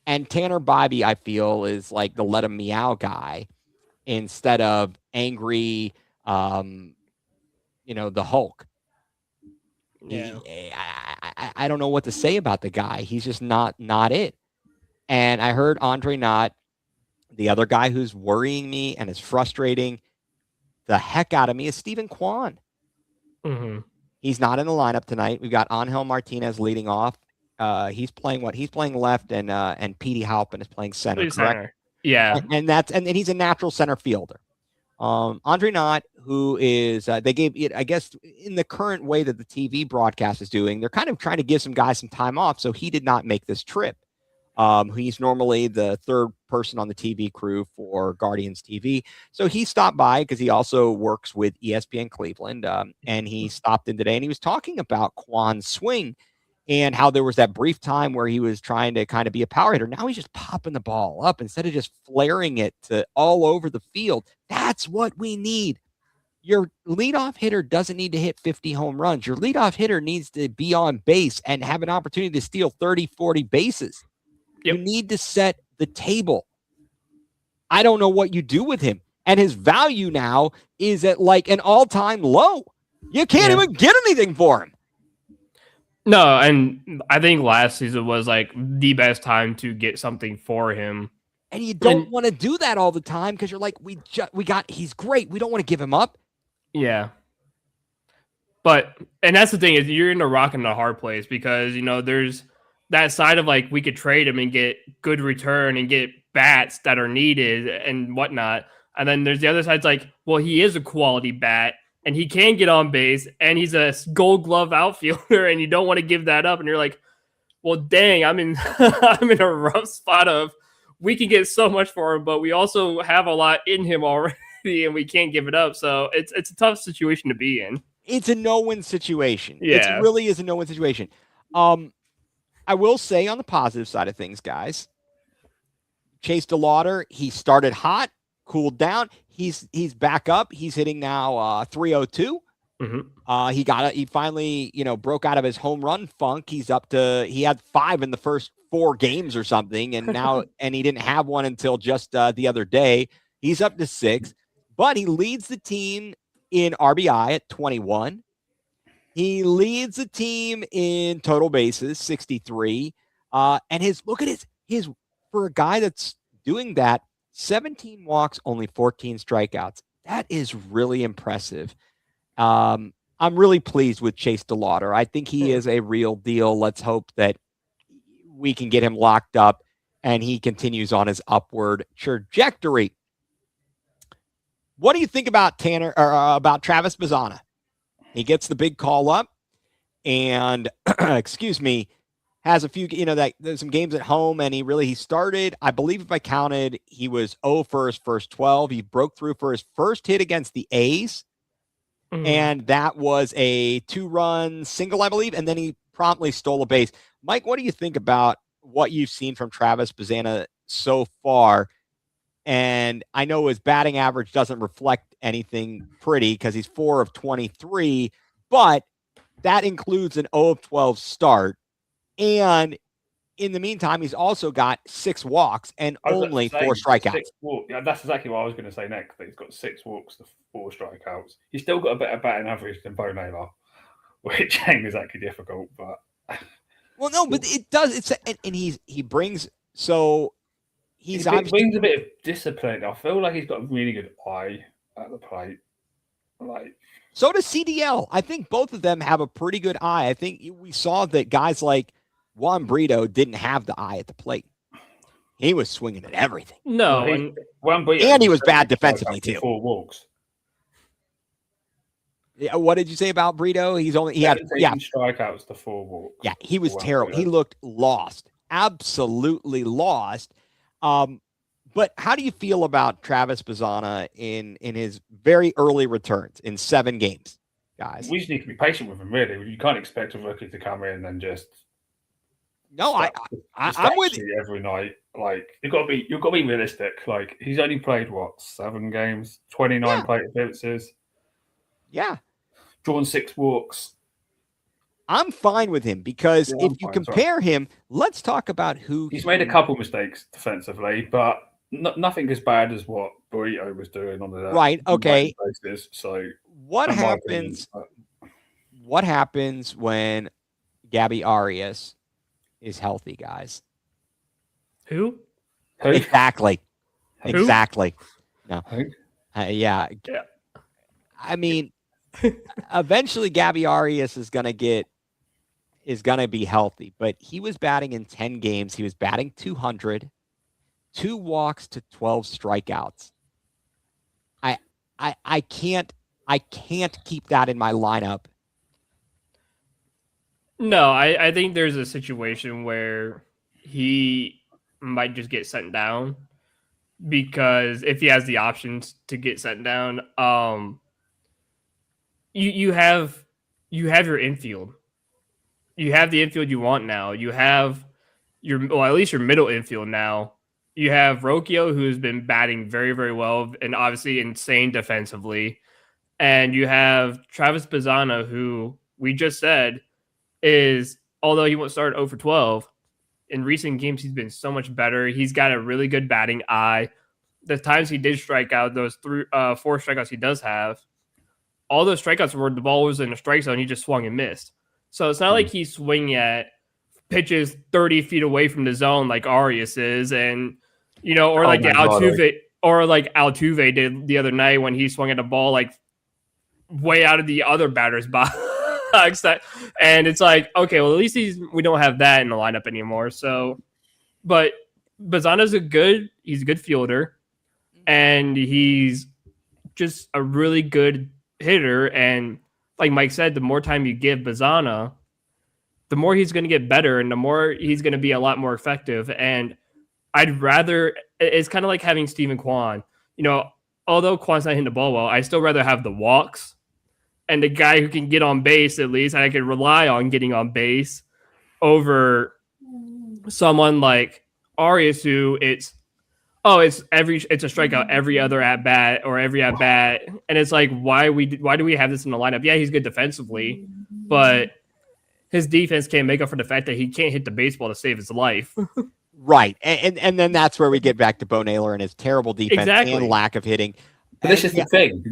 And Tanner Bybee, I feel, is like the let him meow guy instead of angry, the Hulk. Yeah. I don't know what to say about the guy. He's just not it. And I heard Andre Knott, the other guy who's worrying me and is frustrating the heck out of me is Stephen Kwan. Mm-hmm. He's not in the lineup tonight. We've got Angel Martinez leading off. He's playing He's playing left, and Petey Halpin is playing center. Correct? Yeah, and he's a natural center fielder. Andre Knott, who is they gave it, I guess, in the current way that the TV broadcast is doing, they're kind of trying to give some guys some time off, so he did not make this trip. He's normally the third person on the TV crew for Guardians TV. So he stopped by because he also works with ESPN Cleveland. And he stopped in today and he was talking about Kwan's swing and how there was that brief time where he was trying to kind of be a power hitter. Now he's just popping the ball up instead of just flaring it to all over the field. That's what we need. Your leadoff hitter doesn't need to hit 50 home runs. Your leadoff hitter needs to be on base and have an opportunity to steal 30, 40 bases. Yep. You need to set the table. I don't know what you do with him. And his value now is at like an all-time low. You can't even get anything for him. No, and I think last season was like the best time to get something for him. And you don't want to do that all the time because you're like, he's great. We don't want to give him up. Yeah. And that's the thing is you're in a rock and a hard place because, there's that side of like we could trade him and get good return and get bats that are needed and whatnot. And then there's the other side. It's like, well, he is a quality bat and he can get on base and he's a Gold Glove outfielder and you don't want to give that up. And you're like, well, dang, I'm in a rough spot of we can get so much for him, but we also have a lot in him already and we can't give it up. So it's a tough situation to be in. It's a no-win situation. Yeah. It really is a no-win situation. I will say on the positive side of things, guys, Chase DeLauder, he started hot, cooled down. He's back up. He's hitting now 302. He finally, broke out of his home run funk. He had 5 in the first 4 games or something. And now, and he didn't have one until just the other day. He's up to 6, but he leads the team in RBI at 21. He leads the team in total bases, 63. And look at his, for a guy that's doing that, 17 walks, only 14 strikeouts. That is really impressive. I'm really pleased with Chase DeLauder. I think he is a real deal. Let's hope that we can get him locked up and he continues on his upward trajectory. What do you think about about Travis Bazzana? He gets the big call up and, has a few, there's some games at home, and he started, I believe if I counted, he was 0 for his first 12. He broke through for his first hit against the A's, and that was a 2-run single, I believe, and then he promptly stole a base. Mike, what do you think about what you've seen from Travis Bazzana so far? And I know his batting average doesn't reflect anything pretty because he's 4 of 23, but that includes an 0 of 12 start. And in the meantime, he's also got 6 walks and only 4 strikeouts. Yeah, that's exactly what I was going to say next. He's got 6 walks to 4 strikeouts. He's still got a better batting average than Bo Naylor, which ain't exactly difficult. But no, but it does. And he brings so he's he brings a bit of discipline. I feel like he's got a really good eye at the plate. So does CDL. I think both of them have a pretty good eye. I think we saw that guys like Juan Brito didn't have the eye at the plate. He was swinging at everything. No, and he was bad defensively too. 4 walks. Yeah, what did you say about Brito? He had strikeouts to 4 walks. Yeah, he was terrible. Brito. He looked lost, absolutely lost. But how do you feel about Travis Bazzana in his very early returns in 7 games, guys? We just need to be patient with him, really. You can't expect a rookie to come in and just. No, I'm with you every night. You've got to be realistic. He's only played 7 games, 29 plate appearances. Yeah, drawn 6 walks. I'm fine with him because if you compare him, let's talk about who he's made a couple mistakes defensively, but nothing as bad as what Burrito was doing on the right. Okay. Basis. So what happens? What happens when Gabby Arias is healthy, guys? Who? Exactly. Who? Exactly. No. Yeah. I mean, eventually Gabby Arias is gonna be healthy, but he was batting in 10 games. He was batting 200, 2 walks to 12 strikeouts. I can't keep that in my lineup. No, I think there's a situation where he might just get sent down because if he has the options to get sent down, you have your infield. You have the infield you want now. You have at least your middle infield now. You have Rocchio, who's been batting very, very well and obviously insane defensively. And you have Travis Bazzana, who we just said is, although he won't start 0 for 12, in recent games he's been so much better. He's got a really good batting eye. The times he did strike out, those 4 strikeouts he does have, all those strikeouts were the ball was in a strike zone. He just swung and missed. So it's not like he's swinging at pitches 30 feet away from the zone like Arias is, and or like Altuve did the other night when he swung at a ball like way out of the other batter's box. And it's like, okay, well at least we don't have that in the lineup anymore. So, but Bazzana's he's a good fielder, and he's just a really good hitter. And like Mike said, the more time you give Bazzana, the more he's going to get better and the more he's going to be a lot more effective. And it's kind of like having Steven Kwan. Although Kwan's not hitting the ball well, I still rather have the walks and the guy who can get on base at least, and I can rely on getting on base over someone like Arias, who it's oh, it's a strikeout every other at bat or every at bat, and it's like why do we have this in the lineup? Yeah, he's good defensively, but his defense can't make up for the fact that he can't hit the baseball to save his life. Right, and then that's where we get back to Bo Naylor and his terrible defense and lack of hitting. But this is the thing: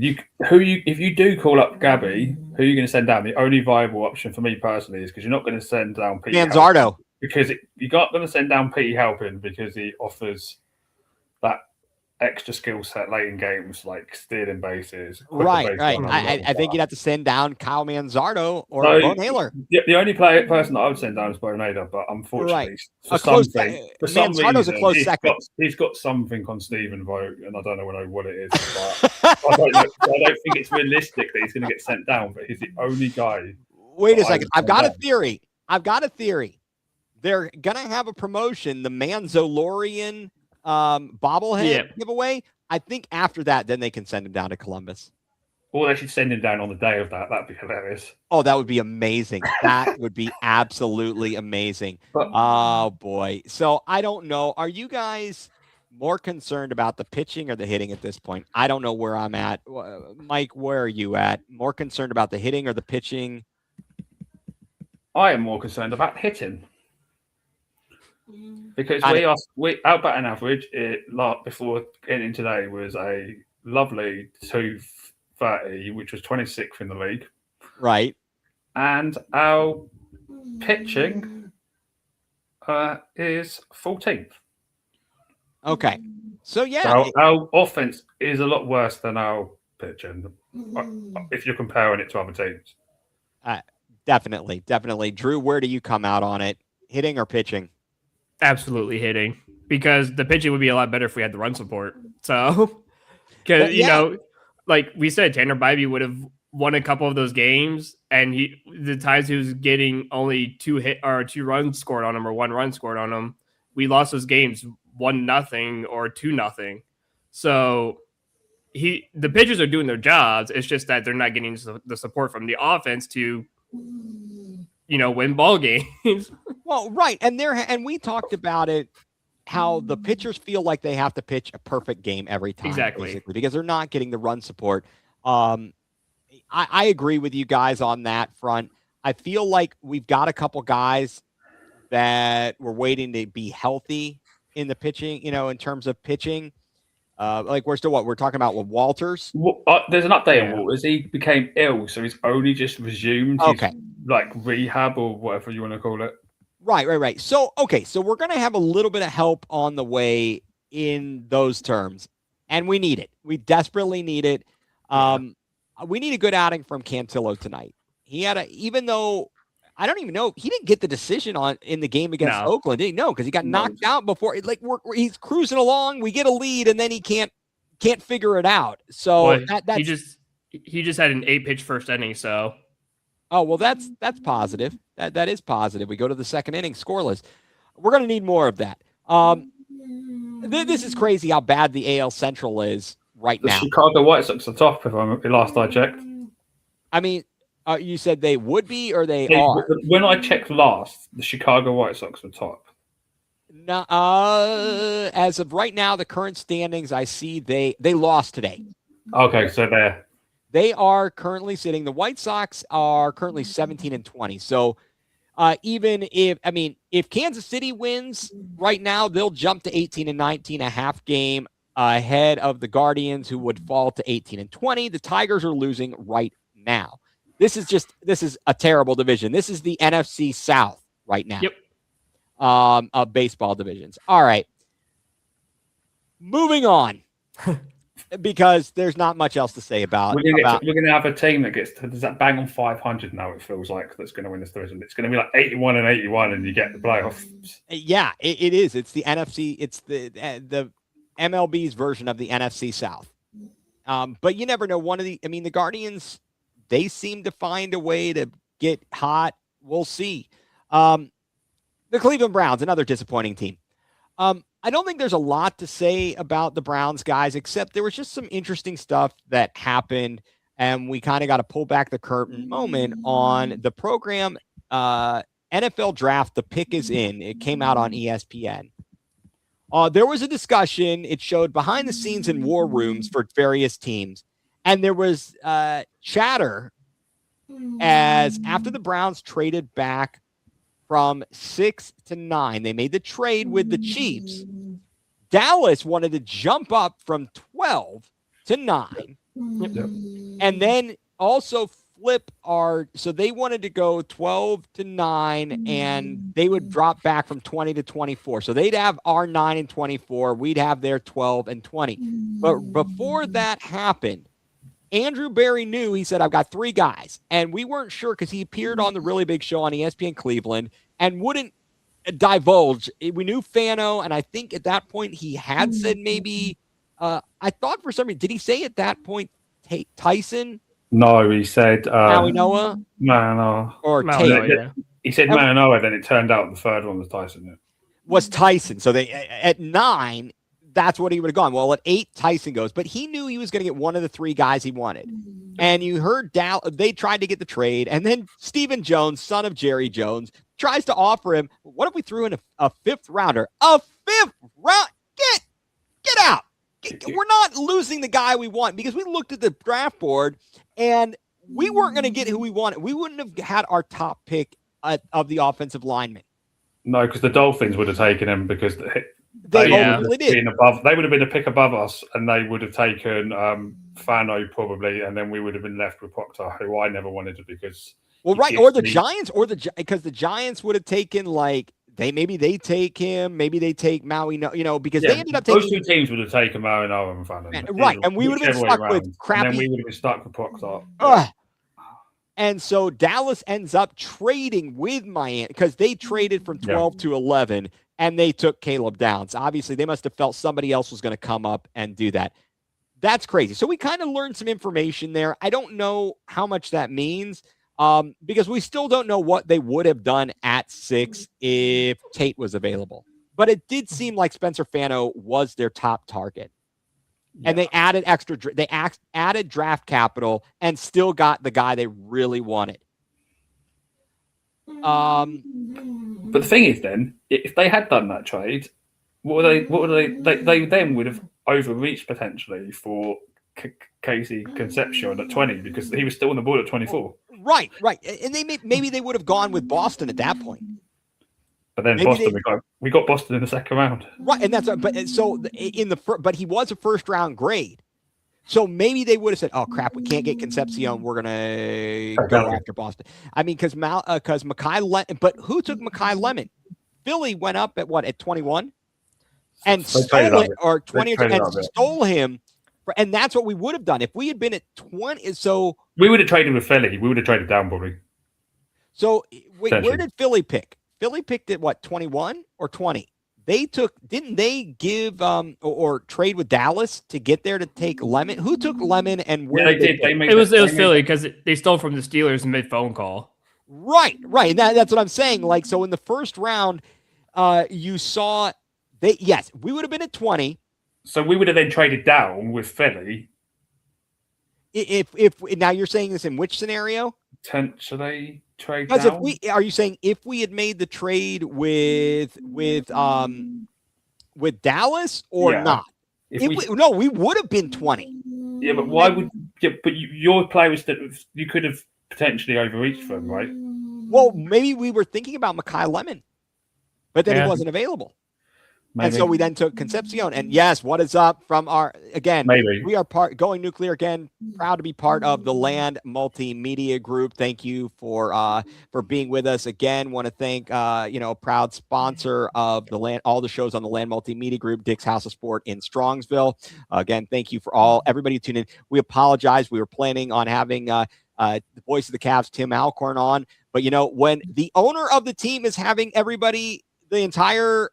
if you do call up Gabby, who are you going to send down? The only viable option for me personally is because you're not going to send down Pete Manzardo, because you're not going to send down Pete Halpin because he offers that extra skill set late in games, like stealing bases. Right. I think you'd have to send down Kyle Manzardo or Bo Naylor. The only person that I would send down is Bo Naylor, but unfortunately, for some reason, a close second. He's got something on Stephen Vogt, and I don't know what it is. But I don't think it's realistic that he's going to get sent down, but he's the only guy. Wait a second. I've got a theory. They're going to have a promotion, the Manzolorian bobblehead giveaway. I think after that, then they can send him down to Columbus. Or they should send him down on the day of that. That'd be hilarious. Oh, that would be amazing. That would be absolutely amazing. Oh, boy. So I don't know. Are you guys more concerned about the pitching or the hitting at this point? I don't know where I'm at. Mike, where are you at? More concerned about the hitting or the pitching? I am more concerned about hitting. Because our batting average before getting today was a lovely 230, which was 26th in the league. Right. And our pitching is 14th. Okay. So, yeah. So our offense is a lot worse than our pitching if you're comparing it to other teams. Definitely. Drew, where do you come out on it? Hitting or pitching? Absolutely hitting, because the pitching would be a lot better if we had the run support. So, because you know, like we said, Tanner Bybee would have won a couple of those games, and the times he was getting only 2 runs scored on him or 1 run scored on him, we lost those games 1-0 or 2-0. So the pitchers are doing their jobs. It's just that they're not getting the support from the offense to, win ball games. Well, right. And we talked about it, how the pitchers feel like they have to pitch a perfect game every time. Exactly. Basically, because they're not getting the run support. I agree with you guys on that front. I feel like we've got a couple guys that we're waiting to be healthy in the pitching, in terms of pitching. Like we're talking about with Walters. There's an update on Walters. He became ill, so he's only just resumed his, rehab or whatever you want to call it. Right. So we're going to have a little bit of help on the way in those terms, and we need it. We desperately need it. We need a good outing from Cantillo tonight. He had even though I don't even know, he didn't get the decision in the game against Oakland, did he? No, because he got knocked out before. He's cruising along. We get a lead, and then he can't figure it out. So he just had an 8-pitch first inning. So, that's positive. That is positive. We go to the second inning scoreless. We're going to need more of that. This is crazy how bad the AL Central is right now. The Chicago White Sox are top. Last I checked. I mean. You said they would be, or they are? When I checked last, the Chicago White Sox were top. No, as of right now, the current standings, I see they lost today. Okay, so they are currently sitting. The White Sox are currently 17-20. So even if Kansas City wins right now, they'll jump to 18-19, a half game ahead of the Guardians, who would fall to 18-20. The Tigers are losing right now. This is a terrible division. This is the NFC South right now. Yep. Of baseball divisions. All right. Moving on, because there's not much else to say about. We're going to have a team that does that bang on 500 now. It feels like that's going to win this division. It's going to be like 81-81, and you get the playoffs. Yeah, it is. It's the NFC. It's the MLB's version of the NFC South. But you never know. The Guardians, they seem to find a way to get hot. We'll see. The Cleveland Browns, another disappointing team. I don't think there's a lot to say about the Browns, guys, except there was just some interesting stuff that happened, and we kind of got to pull back the curtain moment on the program. NFL Draft, the pick is in. It came out on ESPN. There was a discussion. It showed behind the scenes in war rooms for various teams. And there was chatter as after the Browns traded back from 6 to 9, they made the trade with the Chiefs. Dallas wanted to jump up from 12 to 9. Yep. And then also flip so they wanted to go 12 to 9 and they would drop back from 20 to 24. So they'd have our 9 and 24. We'd have their 12 and 20. But before that happened, Andrew Berry knew, he said, I've got 3 guys. And we weren't sure because he appeared on the really big show on ESPN Cleveland and wouldn't divulge. We knew Fano, and I think at that point he had said maybe, I thought for some reason, did he say at that point Tyson? No, he said Maui Noah? Manoa. Or Maui Tate? Noah, yeah. He said Manoa, then it turned out the third one was Tyson. Yeah. Was Tyson. So they at 9, that's what he would have gone. Well, at 8, Tyson goes. But he knew he was going to get one of the 3 guys he wanted. And you heard they tried to get the trade. And then Stephen Jones, son of Jerry Jones, tries to offer him, what if we threw in a 5th rounder? A 5th round? Get out. We're not losing the guy we want, because we looked at the draft board and we weren't going to get who we wanted. We wouldn't have had our top pick of the offensive lineman. No, because the Dolphins would have taken him because They would have been a pick above us, and they would have taken Fano probably, and then we would have been left with Proctor, who I never wanted to because. Well, right, or the Giants, because the Giants would have taken maybe they take him, maybe they take Maui, because they ended up taking. Those 2 teams would have taken Maui and Fano, right, and we would have been stuck with crappy. And then we would have been stuck with Proctor. And so Dallas ends up trading with Miami because they traded from 12 to 11, and they took Caleb Downs. Obviously, they must have felt somebody else was going to come up and do that. That's crazy. So we kind of learned some information there. I don't know how much that means because we still don't know what they would have done at 6 if Tate was available. But it did seem like Spencer Fano was their top target. Yeah. And they added added draft capital and still got the guy they really wanted. But the thing is, then, if they had done that trade, they then would have overreached potentially for Casey Concepcion at 20 because he was still on the board at 24. Right. And maybe they would have gone with Boston at that point. But then we got Boston in the second round. Right, and but he was a first round grade. So maybe they would have said, "Oh crap, we can't get Concepcion. We're gonna go after Boston." I mean, because Mekhi Lemon, but who took Mekhi Lemon? Philly went up at 21 and stole it, or 20 and stole him. And that's what we would have done if we had been at 20. So we would have traded with Philly. We would have traded down probably. So wait, where did Philly pick? Philly picked at 21 or 20? Didn't they give or trade with Dallas to get there to take Lemon? Who took Lemon and where? Yeah, they did. It was Philly because they stole from the Steelers mid phone call. Right. That's what I'm saying. So in the first round, you saw we would have been at 20. So we would have then traded down with Philly. If now you're saying this in which scenario? Potentially trade because down. Are you saying if we had made the trade with Dallas or not? We would have been 20. Yeah, but why would? Yeah, but your players that you could have potentially overreached from, right? Well, maybe we were thinking about Mekhi Lemon, but then he wasn't available. Maybe. And so we then took Concepcion. And yes, what is up from we are going nuCLEar again, proud to be part of the Land Multimedia Group. Thank you for being with us again. Want to thank, proud sponsor of all the shows on the Land Multimedia Group, Dick's House of Sport in Strongsville. Again, thank you for everybody who tuned in. We apologize. We were planning on having the voice of the Cavs, Tim Alcorn, on. But, when the owner of the team is having everybody, the entire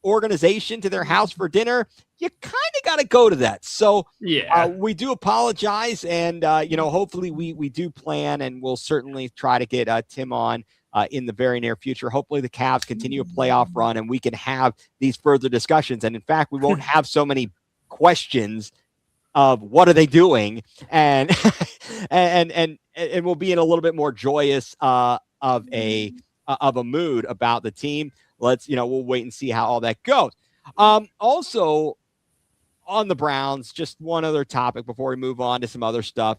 organization to their house for dinner, you kind of got to go to that. So we do apologize, and hopefully we do plan, and we'll certainly try to get Tim on in the very near future. Hopefully the Cavs continue a playoff run and we can have these further discussions, and in fact we won't have so many questions of what are they doing, and and we'll be in a little bit more joyous of a mood about the team. We'll wait and see how all that goes. Also, on the Browns, just one other topic before we move on to some other stuff.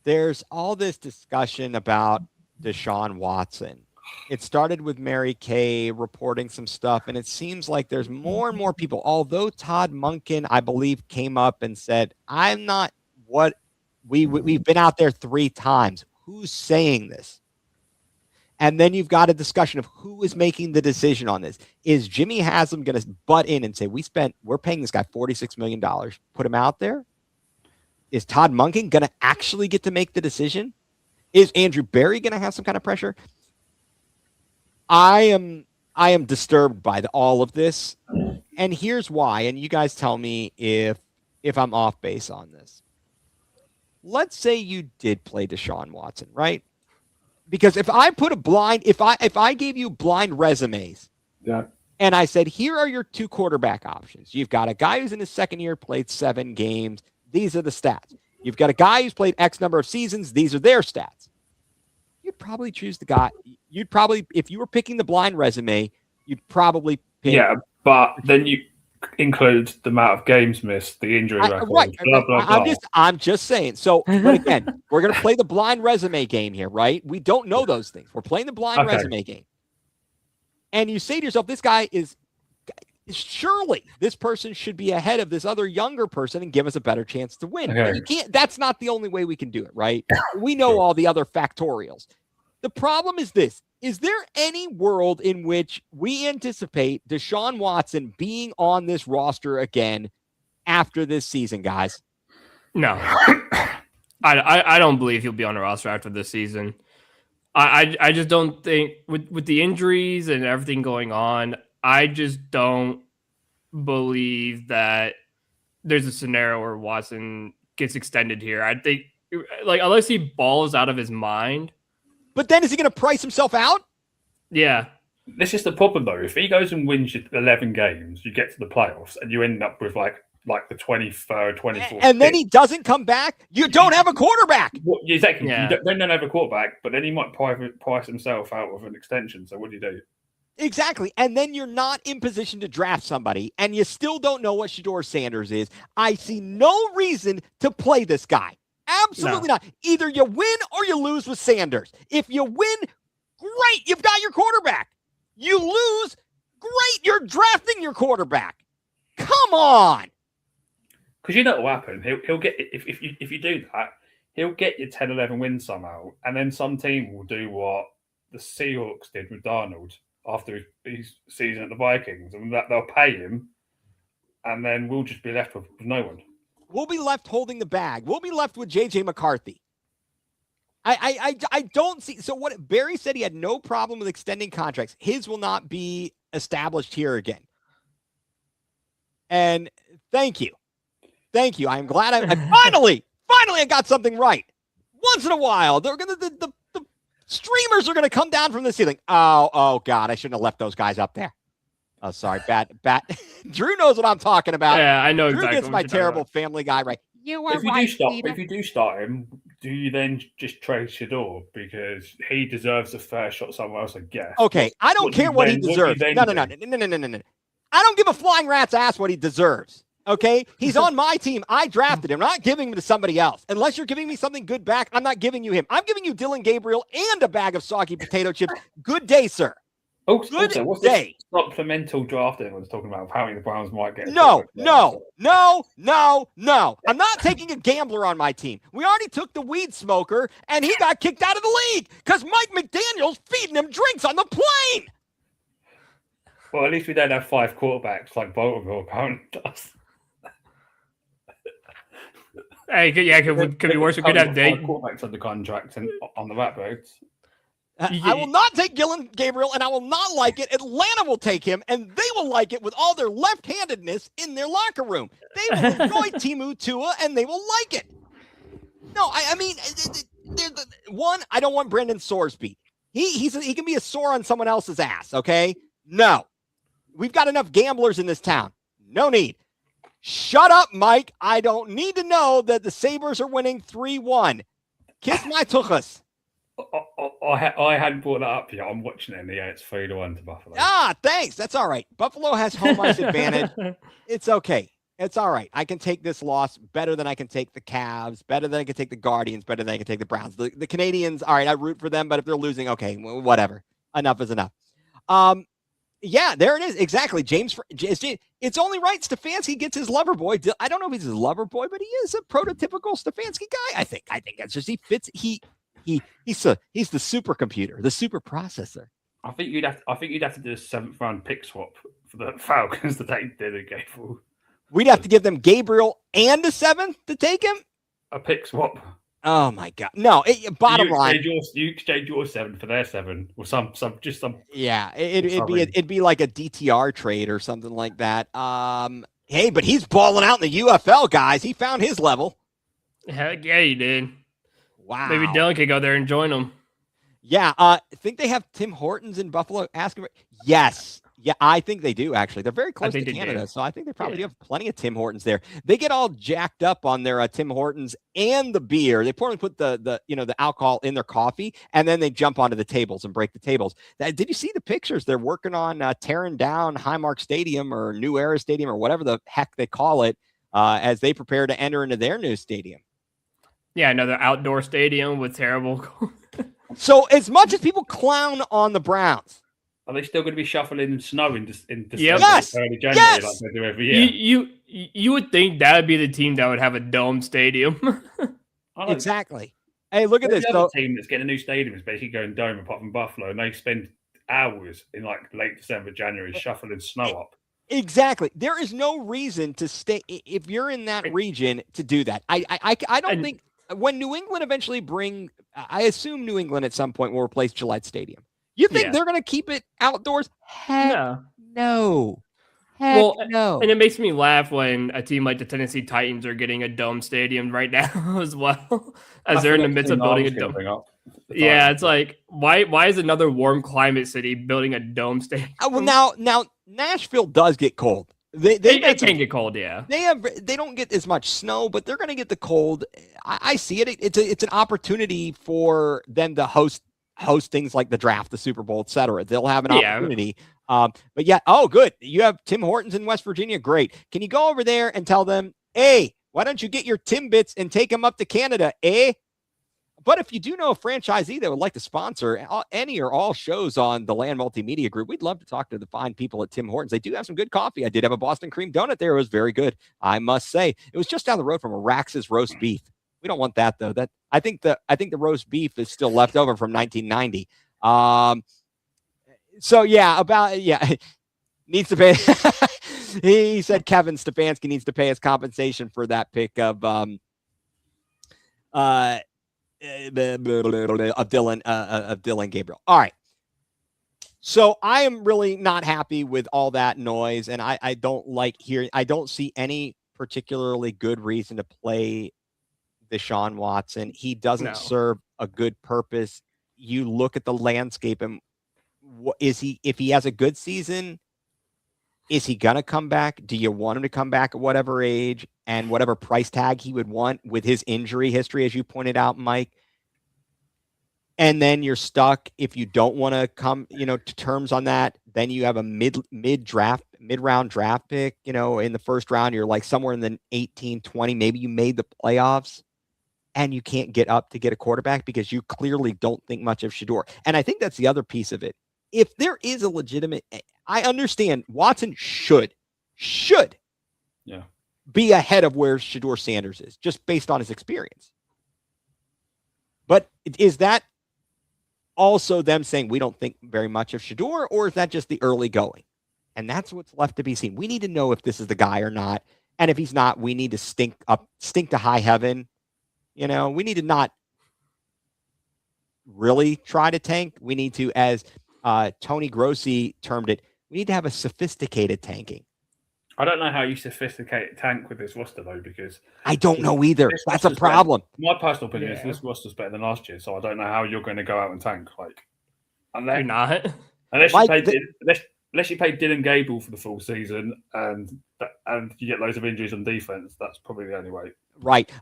There's all this discussion about Deshaun Watson. It started with Mary Kay reporting some stuff, and it seems like there's more and more people, although Todd Monken, I believe, came up and said, I'm not what we've been out there 3 times. Who's saying this? And then you've got a discussion of who is making the decision on this. Is Jimmy Haslam going to butt in and say, we're paying this guy $46 million, put him out there? Is Todd Monken going to actually get to make the decision? Is Andrew Berry going to have some kind of pressure? I am disturbed by all of this. And here's why. And you guys tell me if I'm off base on this. Let's say you did play Deshaun Watson, right? Because if I put if I gave you blind resumes, and I said, here are your 2 quarterback options. You've got a guy who's in his second year, played 7 games. These are the stats. You've got a guy who's played X number of seasons. These are their stats. You'd probably choose the guy. If you were picking the blind resume, you'd probably pick. Yeah, but then you include the amount of games missed, the injury record, right. blah, blah, blah. I'm just saying. So, but again, we're going to play the blind resume game here, right? We don't know those things. We're playing the blind resume game. And you say to yourself, this guy is surely this person should be ahead of this other younger person and give us a better chance to win. Okay. But you can't. That's not the only way we can do it, right? We know all the other factorials. The problem is this. Is there any world in which we anticipate Deshaun Watson being on this roster again after this season, guys? No. I don't believe he'll be on the roster after this season. I just don't think with the injuries and everything going on, I just don't believe that there's a scenario where Watson gets extended here. I think, like, unless he balls out of his mind. But then is he going to price himself out? Yeah. This is the problem, though. If he goes and wins 11 games, you get to the playoffs, and you end up with like the 23rd, 24th. And then he doesn't come back. You don't have a quarterback. Well, exactly. Yeah. You don't have a quarterback, but then he might price himself out of an extension. So what do you do? Exactly. And then you're not in position to draft somebody, and you still don't know what Shedeur Sanders is. I see no reason to play this guy. Absolutely not. Either you win or you lose with Sanders. If you win, great, you've got your quarterback. You lose, great, you're drafting your quarterback. Come on. Because you know what will happen. He'll get, if you do that, he'll get you 10, 11 wins somehow. And then some team will do what the Seahawks did with Darnold after his season at the Vikings. And that they'll pay him. And then we'll just be left with no one. We'll be left holding the bag. We'll be left with J.J. McCarthy. I don't see. So what Barry said, he had no problem with extending contracts. His will not be established here again. And thank you. I'm glad I finally I got something right. Once in a while, they're gonna the streamers are gonna come down from the ceiling. Oh God, I shouldn't have left those guys up there. Oh, sorry, bat. Drew knows what I'm talking about. Yeah, I know Drew exactly. gets my terrible Family Guy right. If you do start him, do you then just trade Shedeur because he deserves a fair shot somewhere else? I guess. Okay, I don't care what he deserves. No. I don't give a flying rat's ass what he deserves. Okay, he's on my team. I drafted him. I'm not giving him to somebody else. Unless you're giving me something good back, I'm not giving you him. I'm giving you Dylan Gabriel and a bag of soggy potato chips. Good day, sir. Also, what's this supplemental draft everyone's talking about? Apparently the Browns might get No. I'm not taking a gambler on my team. We already took the weed smoker, and he got kicked out of the league because Mike McDaniel's feeding him drinks on the plane. Well, at least we don't have 5 quarterbacks like Baltimore apparently does. Hey, yeah, could be worse. We could have 5 quarterbacks under contract and on the Ratbirds. I will not take Dylan Gabriel, and I will not like it. Atlanta will take him, and they will like it with all their left-handedness in their locker room. They will enjoy Timu Tua, and they will like it. No, I mean, one, I don't want Brendan Sorsby. He can be a sore on someone else's ass, okay? No. We've got enough gamblers in this town. No need. Shut up, Mike. I don't need to know that the Sabres are winning 3-1. Kiss my tuchus. I hadn't brought that up yet. I'm watching it, and yeah, it's 3-1 to Buffalo. Thanks. That's all right. Buffalo has home ice advantage. It's okay. It's all right. I can take this loss better than I can take the Cavs, better than I can take the Guardians, better than I can take the Browns. The Canadians, all right, I root for them, but if they're losing, okay, whatever. Enough is enough. Yeah, there it is. Exactly. It's only right Stefanski gets his lover boy. I don't know if he's his lover boy, but he is a prototypical Stefanski guy, I think. I think that's just he fits. He's the supercomputer, the super processor. I think you'd have to do a 7th round pick swap for the Falcons to take Dylan Gabriel. We'd have to give them Gabriel and a 7th to take him. A pick swap. Oh my God! No. Bottom line, you exchange your 7 for their 7, or some. Yeah, it'd be like a DTR trade or something like that. Hey, but he's balling out in the UFL, guys. He found his level. Heck yeah, he did. Wow. Maybe Dylan could go there and join him. Yeah. I think they have Tim Hortons in Buffalo. Asking. Yes. Yeah, I think they do, actually. They're very close to Canada, so I think they probably have plenty of Tim Hortons there. They get all jacked up on their Tim Hortons and the beer. They probably put the alcohol in their coffee, and then they jump onto the tables and break the tables. Did you see the pictures? They're working on tearing down Highmark Stadium or nuCLEar Stadium or whatever the heck they call it as they prepare to enter into their new stadium. Yeah, another outdoor stadium with terrible. So as much as people clown on the Browns, are they still going to be shuffling snow in December, yes. early January like they do every year? You would think that would be the team that would have a dome stadium. Exactly. Hey, look at this. The other team that's getting a new stadium is basically going dome apart from Buffalo, and they spend hours in like late December, January shuffling snow up. Exactly. There is no reason to stay if you're in that region to do that. I don't think when New England eventually I assume New England at some point will replace Gillette Stadium. You think they're going to keep it outdoors? Heck no. Heck no. And it makes me laugh when a team like the Tennessee Titans are getting a dome stadium right now as well, as they're in the midst of building a dome. Yeah, it's like, why is another warm climate city building a dome stadium? Well, now Nashville does get cold. They can get cold, yeah. They don't get as much snow, but they're going to get the cold. I see it. It's an opportunity for them to host things like the draft, the Super Bowl, etc. They'll have an opportunity. But yeah, good. You have Tim Hortons in West Virginia. Great. Can you go over there and tell them, hey, why don't you get your Timbits and take them up to Canada, eh? But if you do know a franchisee that would like to sponsor any or all shows on the Land Multimedia Group, we'd love to talk to the fine people at Tim Hortons. They do have some good coffee. I did have a Boston cream donut there. It was very good, I must say. It was just down the road from Arax's roast beef. We don't want that though. I think the roast beef is still left over from 1990. So needs to pay. He said Kevin Stefanski needs to pay his compensation for that pick of Dylan Gabriel. All right. So I am really not happy with all that noise, and I don't like hearing. I don't see any particularly good reason to play Deshaun Watson. He doesn't serve a good purpose. You look at the landscape, and if he has a good season, is he going to come back? Do you want him to come back at whatever age and whatever price tag he would want with his injury history, as you pointed out, Mike? And then you're stuck. If you don't want to come, to terms on that, then you have a mid-round draft pick, in the first round, you're like somewhere in the 18, 20, maybe you made the playoffs. And you can't get up to get a quarterback because you clearly don't think much of Shedeur. And I think that's the other piece of it. If there is a legitimate, I understand Watson should be ahead of where Shedeur Sanders is, just based on his experience. But is that also them saying we don't think very much of Shedeur, or is that just the early going? And that's what's left to be seen. We need to know if this is the guy or not. And if he's not, we need to stink to high heaven. We need to not really try to tank. We need to, as Tony Grossi termed it, we need to have a sophisticated tanking. I don't know how you sophisticate tank with this roster, though, because I don't know either. That's a problem. My personal opinion is this roster's better than last year, so I don't know how you're going to go out and tank. You're not. Unless you pay Dylan Gabriel for the full season and you get loads of injuries on defense, that's probably the only way. Right.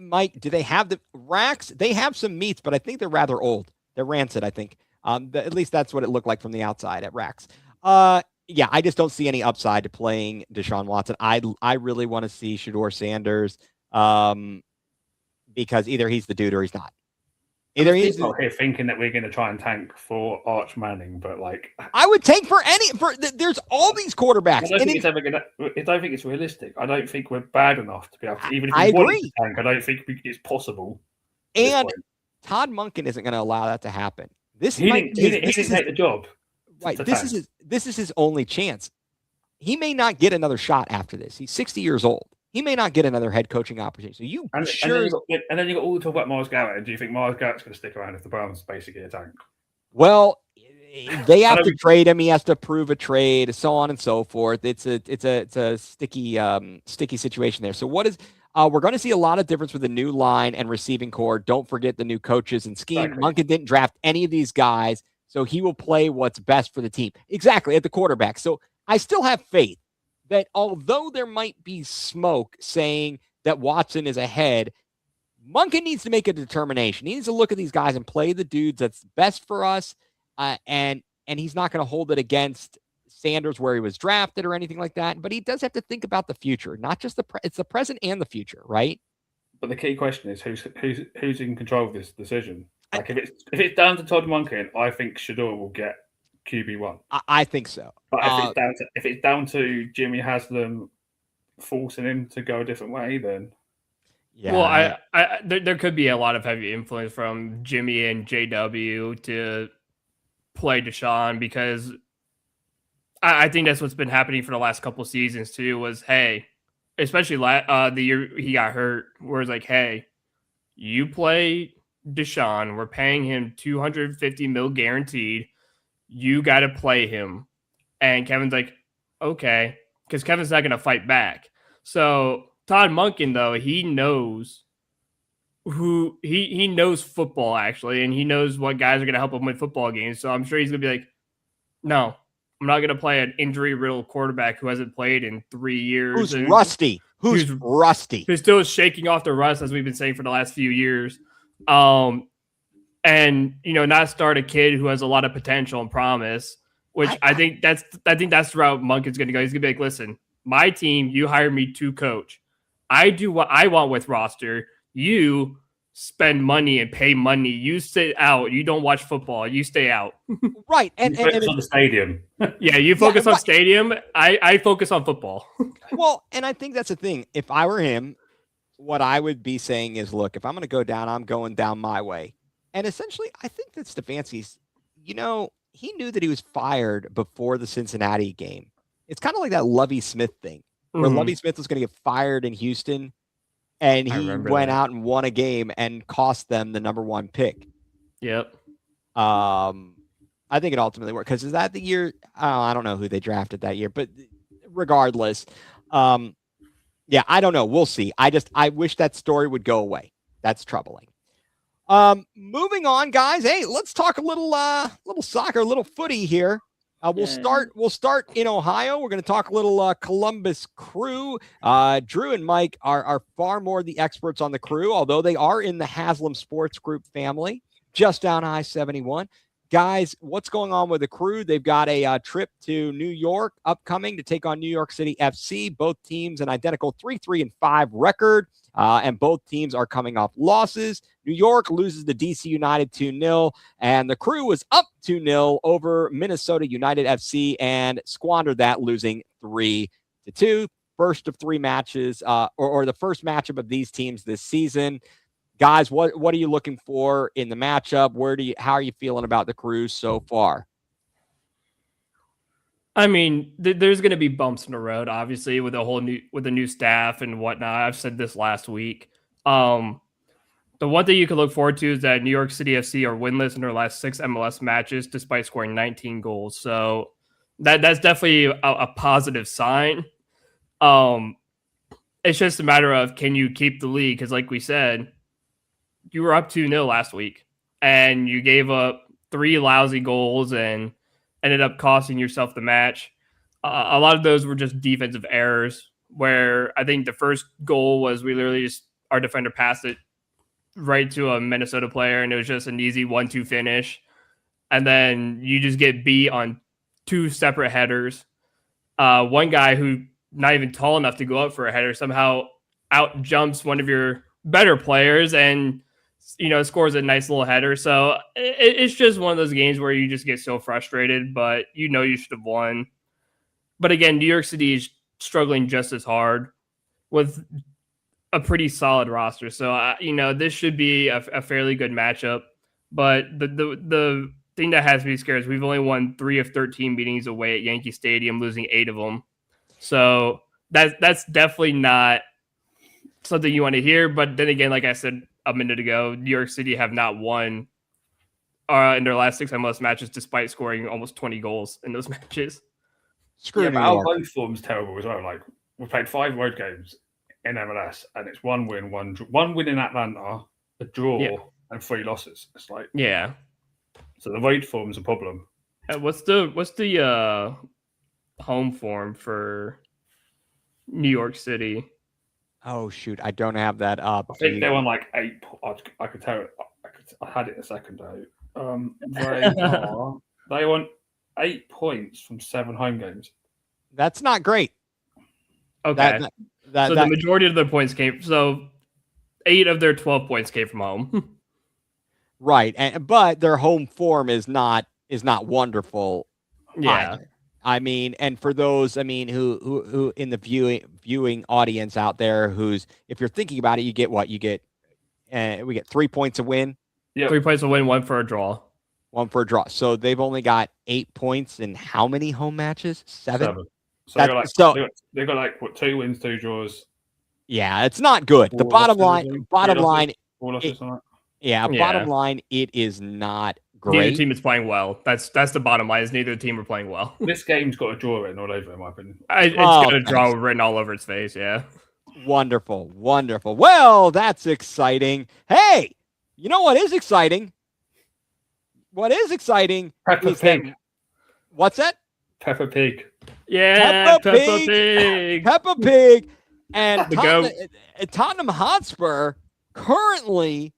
Mike, do they have the racks? They have some meats, but I think they're rather old. They're rancid, I think. At least that's what it looked like from the outside at Rax. Yeah, I just don't see any upside to playing Deshaun Watson. I really want to see Shedeur Sanders because either he's the dude or he's not. Either he's not here thinking that we're going to try and tank for Arch Manning, but like I would tank for there's all these quarterbacks. I don't think it's realistic. I don't think we're bad enough to be able to, even if I we agree. To tank, I don't think it's possible. And Todd Monken isn't going to allow that to happen. He didn't take the job. Right. This is his only chance. He may not get another shot after this. He's 60 years old. He may not get another head coaching opportunity. So and then you got all the talk about Myles Garrett. And do you think Myles Garrett's going to stick around if the Browns basically a tank? Well, they have to trade him. He has to prove a trade, so on and so forth. It's a sticky situation there. So what is we're going to see a lot of difference with the new line and receiving core. Don't forget the new coaches and scheme. Exactly. Monken didn't draft any of these guys, so he will play what's best for the team. Exactly, at the quarterback. So I still have faith that although there might be smoke saying that Watson is ahead, Monken needs to make a determination. He needs to look at these guys and play the dudes that's best for us, and he's not going to hold it against Sanders where he was drafted or anything like that. But he does have to think about the future, not just it's the present and the future, right? But the key question is who's in control of this decision? Like if it's down to Todd Monken, I think Shedeur will get QB1. I think so. But if it's down to Jimmy Haslam forcing him to go a different way, then yeah. Well, there could be a lot of heavy influence from Jimmy and JW to play Deshaun, because I think that's what's been happening for the last couple of seasons too. Was especially the year he got hurt, where it's like, hey, you play Deshaun, we're paying him $250 million guaranteed. You got to play him. And Kevin's like, okay, because Kevin's not going to fight back. So Todd Monken, though, he knows he knows football, actually, and he knows what guys are going to help him win football games. So I'm sure he's going to be like, no, I'm not going to play an injury-riddled quarterback who hasn't played in 3 years. Who's rusty. Who's still shaking off the rust, as we've been saying for the last few years. And, not start a kid who has a lot of potential and promise, which I think that's the route Monken's going to go. He's going to be like, listen, my team, you hire me to coach. I do what I want with roster. You spend money and pay money. You sit out. You don't watch football. You stay out. Right. And focus on the stadium. Yeah, you focus on stadium. I focus on football. Well, and I think that's the thing. If I were him, what I would be saying is, look, if I'm going to go down, I'm going down my way. And essentially, I think that Stefanski's, he knew that he was fired before the Cincinnati game. It's kind of like that Lovie Smith thing, where Lovie Smith was going to get fired in Houston, and he went out and won a game and cost them the number 1 pick. Yep. I think it ultimately worked, because is that the year? I don't know who they drafted that year, but regardless, yeah, I don't know. We'll see. I wish that story would go away. That's troubling. Moving on, guys. Hey, let's talk a little soccer, a little footy here. We'll start in Ohio. We're going to talk a little Columbus Crew. Drew and Mike are far more the experts on the Crew, although they are in the Haslam Sports Group family, just down I-71. Guys, what's going on with the Crew? They've got a trip to New York upcoming to take on New York City FC. Both teams an identical 3-3-5 record, and both teams are coming off losses. New York loses to DC United 2-0, and the Crew was up 2-0 over Minnesota United FC and squandered that, losing 3-2. First of 3 matches, or the first matchup of these teams this season. Guys, what are you looking for in the matchup? How are you feeling about the Crew so far? I mean, there's going to be bumps in the road, obviously, with the new staff and whatnot. I've said this last week. The one thing you can look forward to is that New York City FC are winless in their last 6 MLS matches, despite scoring 19 goals. So that's definitely a positive sign. It's just a matter of, can you keep the lead? Because like we said, you were up 2-0 last week, and you gave up 3 lousy goals and ended up costing yourself the match. A lot of those were just defensive errors, where I think the first goal was we literally just, our defender passed it right to a Minnesota player, and it was just an easy 1-2 finish. And then you just get beat on 2 separate headers. One guy who not even tall enough to go up for a header somehow out jumps one of your better players and scores a nice little header. So it's just one of those games where you just get so frustrated, but you should have won. But again, New York City is struggling just as hard with a pretty solid roster. So this should be a fairly good matchup. But the thing that has me scared is we've only won 3 of 13 meetings away at Yankee Stadium, losing 8 of them. So that's definitely not something you want to hear. But then again, like I said a minute ago, New York City have not won in their last 6 MLS matches, despite scoring almost 20 goals in those matches. But our home form's terrible as well. Like, we've played 5 road games in MLS, and it's 1 win, 1 win in Atlanta, a draw, and 3 losses. It's like, so the road form's a problem. What's the home form for New York City? Oh shoot, I don't have that up. I think they won like 8. I could tell. I had it a second ago. They won 8 points from 7 home games. That's not great. Okay, so the majority of their points came. So 8 of their 12 points came from home. Right, but their home form is not wonderful. Yeah. Either. I mean, and for those, who in the viewing audience out there, if you're thinking about it, you get what? We get 3 points a win. Yeah, 3 points a win, 1 for a draw. 1 for a draw. So they've only got 8 points in how many home matches? 7. So they've got like what, 2 wins, 2 draws. Yeah, it's not good. The bottom line. Bottom line, it is not great. Neither team is playing well. That's the bottom line. Is neither team are playing well. This game's got a draw written all over it, in my opinion. It's got a draw written all over its face. Yeah. Wonderful. Well, that's exciting. Hey, you know what is exciting? What is exciting? Peppa Pig. What's that? Peppa Pig. Yeah, Peppa Pig. Peppa Pig. And the Tottenham Hotspur currently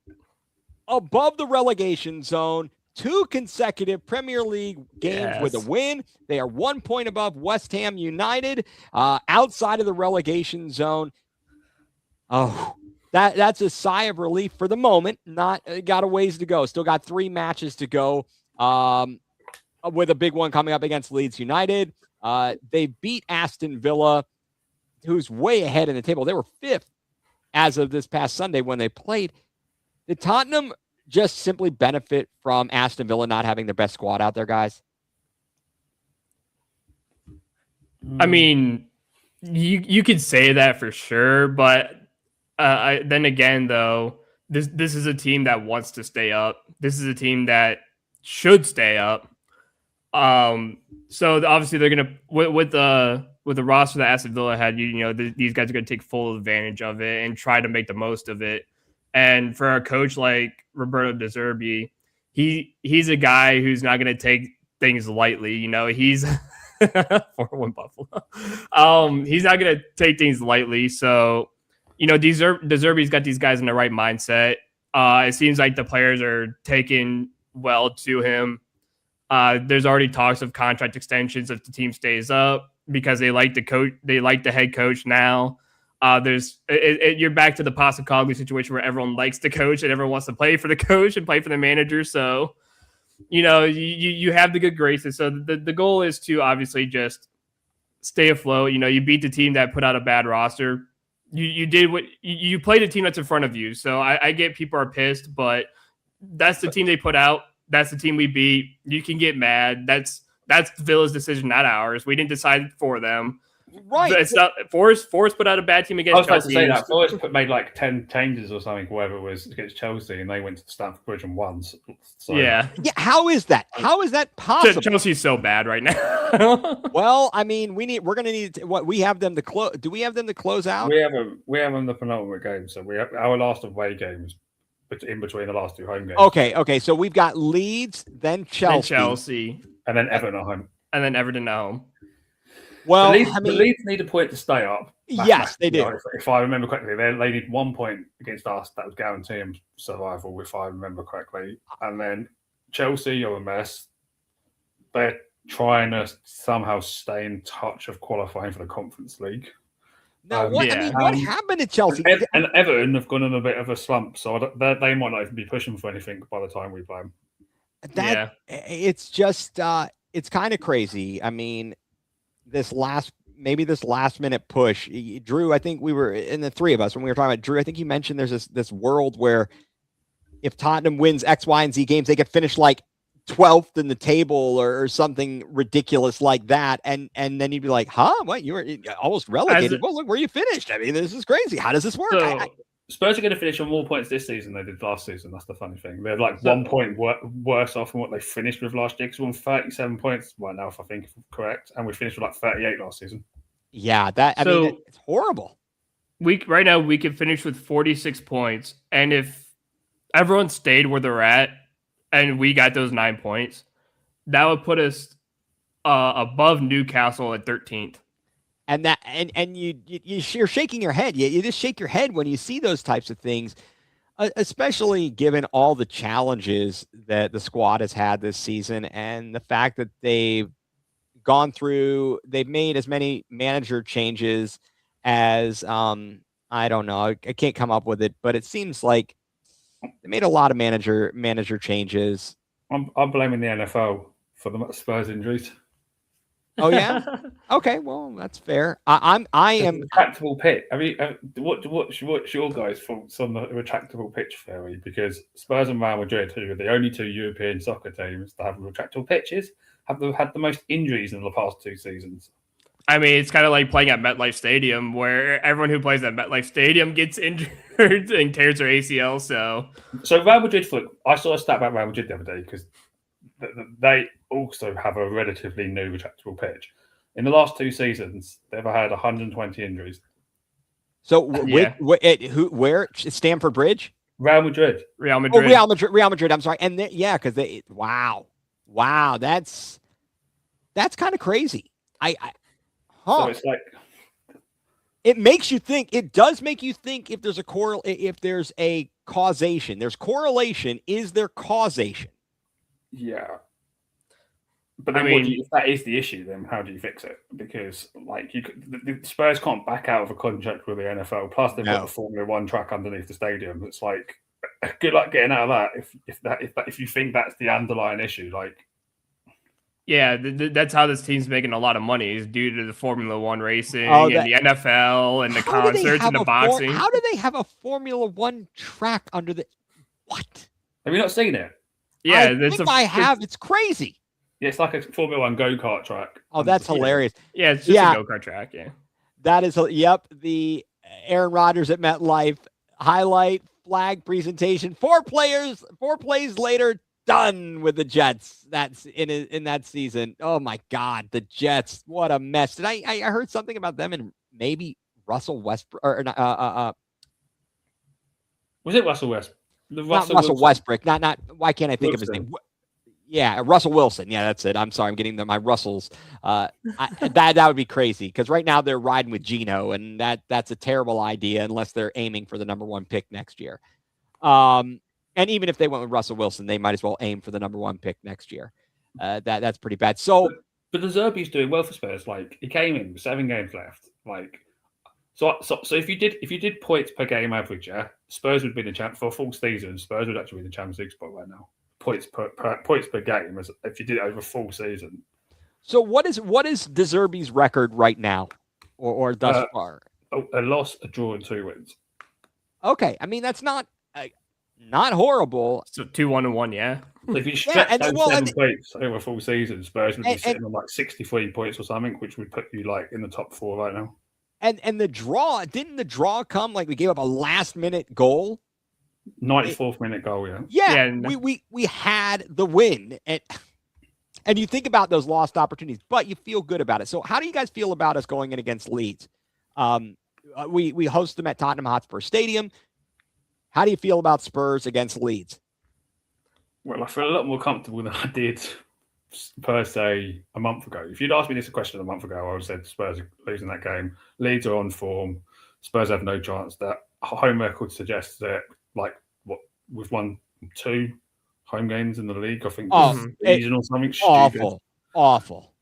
above the relegation zone, 2 consecutive Premier League games with a win. They are 1 point above West Ham United, outside of the relegation zone. Oh, that's a sigh of relief for the moment. Got a ways to go. Still got 3 matches to go, with a big one coming up against Leeds United. They beat Aston Villa, who's way ahead in the table. They were 5th as of this past Sunday when they played. Did Tottenham just simply benefit from Aston Villa not having their best squad out there, guys? I mean, you could say that for sure, but then again, though, this is a team that wants to stay up. This is a team that should stay up. So obviously they're gonna with the roster that Aston Villa had. These guys are gonna take full advantage of it and try to make the most of it. And for a coach like Roberto De Zerbi, he's a guy who's not going to take things lightly. He's 4-1 Buffalo. He's not going to take things lightly. So, De Zerbi's got these guys in the right mindset. It seems like the players are taking well to him. There's already talks of contract extensions if the team stays up because they like the coach. They like the head coach now. You're back to the Postecoglou situation where everyone likes the coach and everyone wants to play for the coach and play for the manager. So, you have the good graces. So the goal is to obviously just stay afloat. You beat the team that put out a bad roster. You did what you played a team that's in front of you. So I get people are pissed, but that's the team they put out. That's the team we beat. You can get mad. That's Villa's decision, not ours. We didn't decide for them. Right. It's not Forrest put out a bad team against Chelsea. I was about to say that. Forrest made like 10 changes or something, whatever it was, against Chelsea, and they went to Stamford Bridge and won. So. Yeah. How is that? How is that possible? Chelsea's so bad right now. Well, I mean, we're going to need what we have them to close. Do we have them to close out? We have them the penultimate game, so we have our last away games in between the last 2 home games. Okay. So we've got Leeds, then Chelsea, and then Everton at home. And then Everton at home. Well, the Leeds need a point to stay up, Yes, they do. If I remember correctly, they did 1 point against us that was guaranteeing survival, if I remember correctly. And then Chelsea are a mess. They're trying to somehow stay in touch of qualifying for the Conference League. Now, what happened to Chelsea? And Everton have gone in a bit of a slump, so they might not even be pushing for anything by the time we play them. It's just it's kind of crazy. I mean, this last minute push, Drew. I think we were in the three of us when we were talking about Drew. I think you mentioned there's this world where if Tottenham wins X, Y, and Z games, they could finish like 12th in the table or something ridiculous like that. And then you'd be like, huh? What? You were almost relegated. Well, look where you finished. I mean, this is crazy. How does this work? So, Spurs are going to finish on more points this season than they did last season. That's the funny thing. They're like 1 point worse off than what they finished with last year. Because we won 37 points right now, if I think correct. And we finished with like 38 last season. Yeah, I mean, it's horrible. Right now, we could finish with 46 points. And if everyone stayed where they're at, and we got those 9 points, that would put us above Newcastle at 13th. And that and you're shaking your head. You just shake your head when you see those types of things, especially given all the challenges that the squad has had this season and the fact that they've made as many manager changes as I don't know. I can't come up with it, but it seems like they made a lot of manager changes. I'm blaming the NFL for the Spurs injuries. Oh yeah. Okay, well that's fair. I am retractable pitch. I mean, what's your guys' thoughts on the retractable pitch theory? Because Spurs and Real Madrid, who are the only two European soccer teams to have retractable pitches, have had the most injuries in the past 2 seasons. I mean, it's kind of like playing at MetLife Stadium, where everyone who plays at MetLife Stadium gets injured and tears their ACL. So Real Madrid, I saw a stat about Real Madrid the other day because they also have a relatively new retractable pitch. In the last 2 seasons, they've had 120 injuries. So where Stamford Bridge? Real Madrid. Real Madrid. Oh, Real Madrid. I'm sorry. And because wow, that's kind of crazy. So it's like it makes you think. It does make you think if there's a causation. There's correlation. Is there causation? Yeah. But then, if that is the issue, then how do you fix it? Because the Spurs can't back out of a contract with the NFL. Plus, they've got the Formula One track underneath the stadium. It's like good luck getting out of that. If you think that's the underlying issue, yeah, that's how this team's making a lot of money is due to the Formula One racing and the NFL and the concerts and the boxing. How do they have a Formula One track under the what? Have you not seen it? Yeah, I have. It's crazy. Yeah, it's like a Formula One go-kart track. Oh, that's hilarious. Yeah, it's just a go-kart track, yeah. That is, the Aaron Rodgers at MetLife highlight flag presentation. 4 plays later, done with the Jets. That's in that season. Oh, my God, the Jets. What a mess. Did I heard something about them and maybe Russell Westbrook? Was it Russell Westbrook? Not Russell Westbrook. Not. Why can't I think of his name? Yeah, Russell Wilson. Yeah, that's it. I'm sorry, I'm getting my Russells. That would be crazy because right now they're riding with Geno, and that's a terrible idea unless they're aiming for the number 1 pick next year. And even if they went with Russell Wilson, they might as well aim for the number 1 pick next year. That's pretty bad. So, but the Zerbi's doing well for Spurs. He came in with 7 games left. So if you did points per game average, Spurs would be the champ for a full season. Spurs would actually be the Champions League spot right now. Points per game as if you did it over a full season. So what is De Zerbi's record right now, or thus far? A loss, a draw, and 2 wins. Okay, I mean that's not horrible. So 2-1-1, yeah. So if you stretch 7 points over a full season, Spurs would be sitting on 63 points or something, which would put you in the top 4 right now. And the draw, didn't the draw come we gave up a last minute goal? 94th minute goal, yeah. Yeah, we had the win. And you think about those lost opportunities, but you feel good about it. So how do you guys feel about us going in against Leeds? We host them at Tottenham Hotspur Stadium. How do you feel about Spurs against Leeds? Well, I feel a lot more comfortable than I did per se a month ago. If you'd asked me this question a month ago, I would have said Spurs are losing that game. Leeds are on form. Spurs have no chance. That home record suggests that, like, what we've won 2 home games in the league. I think season or something stupid. Awful.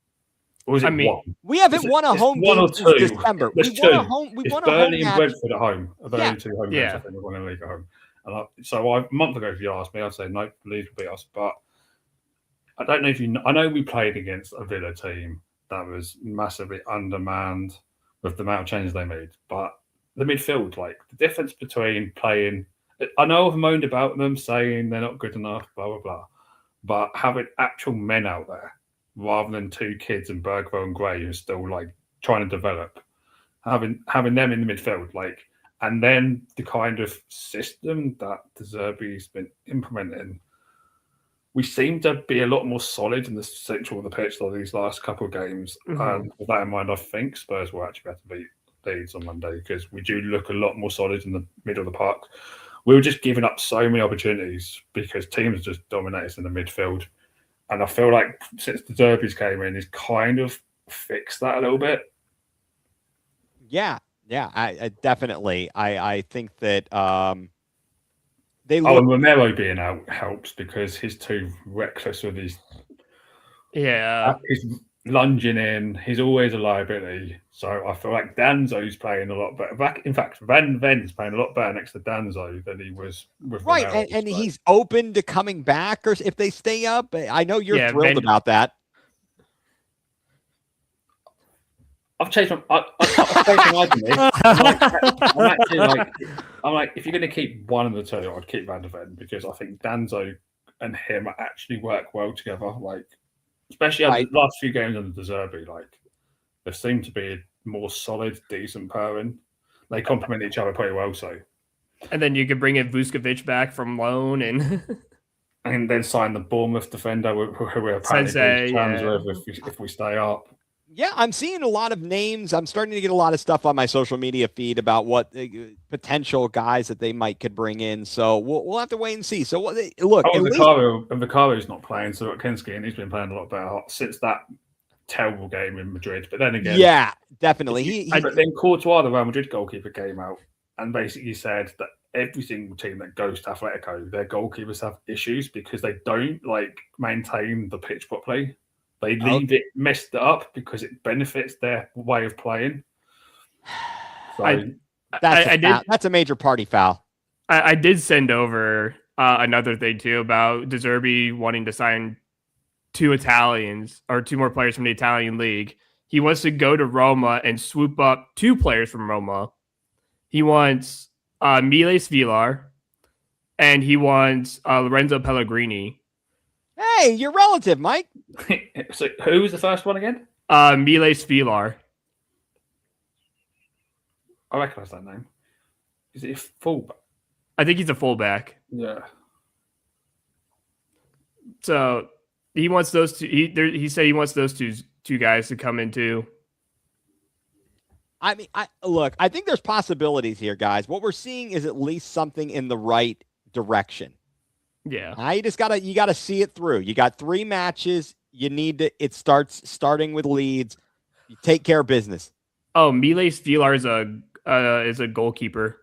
Or was it one? We haven't won a home game since December. There's We two. won a home. We won a Burnley home and match. Brentford at home. Are the only 2 home games I think we've won in the league at home. And a month ago, if you asked me, I'd say no, Leeds will beat us. But I don't know if you know. I know we played against a Villa team that was massively undermanned with the amount of changes they made. But the midfield, like the difference between playing, I know I've moaned about them saying they're not good enough, blah, blah, blah. But having actual men out there rather than 2 kids in Bergwijn and Gray who are still like trying to develop, having them in the midfield, like, and then the kind of system that De Zerbi's been implementing, we seem to be a lot more solid in the central of the pitch than these last couple of games. And with that in mind, I think Spurs will actually have to beat Leeds on Monday because we do look a lot more solid in the middle of the park. We were just giving up so many opportunities because teams just dominate us in the midfield. And I feel like since the Derbies came in, he's kind of fixed that a little bit. Yeah, I definitely. I think that they look. And Romero being out helps because he's too reckless with his. Yeah. He's lunging in. He's always a liability. So I feel like Danzo's playing a lot better. In fact, Van Ven's playing a lot better next to Danzo than he was with right. Romero, And he's open to coming back, or if they stay up. I know you're thrilled about that. I've changed my argument. I'm like, if you're going to keep one of the 2, I'd keep Van de Ven because I think Danzo and him actually work well together. Like, especially the last few games under De Zerbi, like there seemed to be a more solid, decent pairing. They complement each other pretty well. So, and then you could bring in Vuskovic back from loan and then sign the Bournemouth defender who we're apparently terms with if we stay up. Yeah, I'm seeing a lot of names. I'm starting to get a lot of stuff on my social media feed about what potential guys that they could bring in. So we'll have to wait and see. So look, Vicaro's not playing, so Kinski, and he's been playing a lot better since that terrible game in Madrid. But then again, yeah, definitely. But then Courtois, the Real Madrid goalkeeper, came out and basically said that every single team that goes to Atletico, their goalkeepers have issues because they don't maintain the pitch properly. They leave it messed up because it benefits their way of playing. So that's a major party foul. I did send over another thing too about De Zerbi wanting to sign 2 Italians or 2 more players from the Italian league. He wants to go to Roma and swoop up 2 players from Roma. He wants Miles Villar and he wants Lorenzo Pellegrini. Hey, your relative, Mike. So who was the first one again? Miles Villar. I recognise that name. Is it a fullback? I think he's a fullback. Yeah. So he wants those 2. He said he wants those two guys to come in too. I mean, I think there's possibilities here, guys. What we're seeing is at least something in the right direction. Yeah. Now you gotta see it through. You got 3 matches. You need to. It starting with Leeds. You take care of business. Oh, Miles Villar is a goalkeeper.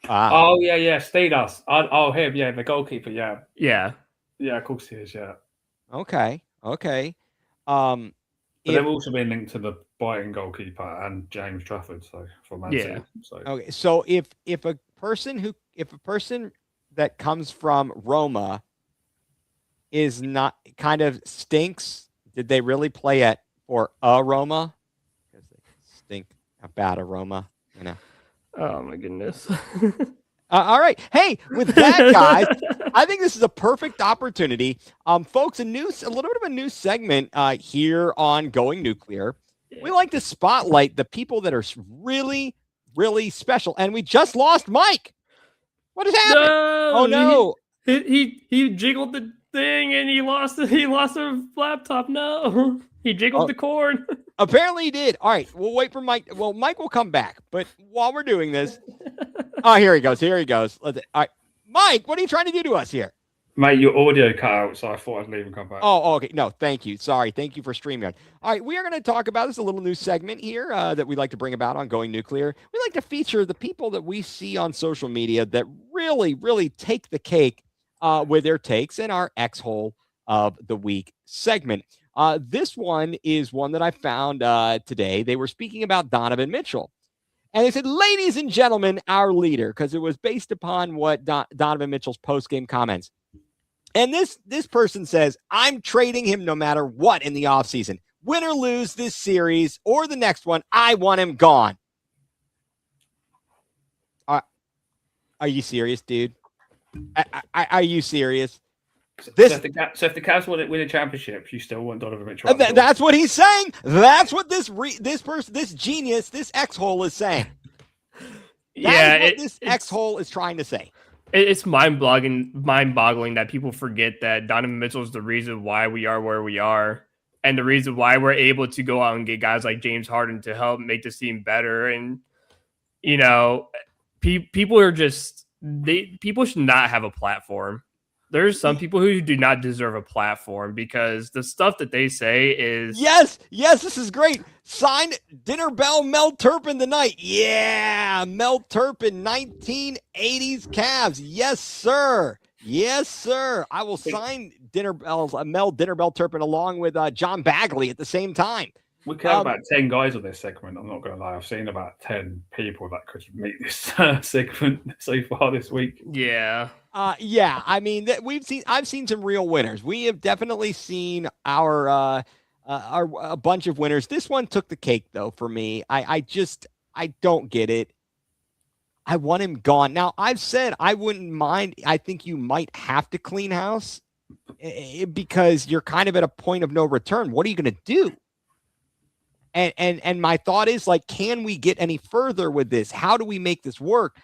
Oh yeah, Steedas. Him, yeah, the goalkeeper, yeah. Yeah, of course he is, yeah. Okay. But they've also been linked to the Brighton goalkeeper and James Trafford, so for Man City. So. Okay, so if a person that comes from Roma is not kind of stinks, did they really play for a Roma? Because they stink about a Roma, you know. Oh my goodness. All right. Hey, with that, guys, I think this is a perfect opportunity. Folks, a little bit of a new segment here on Going nuCLEar. We like to spotlight the people that are really, really special. And we just lost Mike. What has happened? No, oh no. He jiggled the thing and he lost a laptop. No. He jiggled the cord. Apparently he did. All right. We'll wait for Mike. Well, Mike will come back. But while we're doing this, here he goes. All right. Mike, what are you trying to do to us here? Mate, your audio cut out, so I thought I'd leave and come back. Oh, okay. No, thank you. Sorry. Thank you for StreamYard. All right, we are going to talk about this, a little new segment here that we like to bring about on Going Nuclear. We like to feature the people that we see on social media that really, really take the cake with their takes in our X-Hole of the Week segment. This one is one that I found today. They were speaking about Donovan Mitchell. And they said, ladies and gentlemen, our leader, because it was based upon what Donovan Mitchell's post-game comments. And this person says, I'm trading him no matter what in the offseason. Win or lose this series or the next one, I want him gone. Are you serious, dude? Are you serious? So if the Cavs win a championship, you still want Donovan Mitchell? That's what he's saying. That's what this person, this genius, this X-Hole is saying. This X-Hole is trying to say. It's mind-boggling that people forget that Donovan Mitchell is the reason why we are where we are, and the reason why we're able to go out and get guys like James Harden to help make this team better. And people are people should not have a platform. There's some people who do not deserve a platform because the stuff that they say is... Yes, this is great. Signed Dinner Bell Mel Turpin tonight. Yeah, Mel Turpin, 1980s Cavs. Yes, sir. I will sign Mel Dinner Bell Turpin along with John Bagley at the same time. We could have about 10 guys on this segment. I'm not going to lie. I've seen about 10 people that could meet this segment so far this week. Yeah. I mean, I've seen some real winners. We have definitely seen our a bunch of winners. This one took the cake though for me. I don't get it. I want him gone. Now, I've said I wouldn't mind. I think you might have to clean house because you're kind of at a point of no return. What are you going to do? And my thought is, like, can we get any further with this? How do we make this work?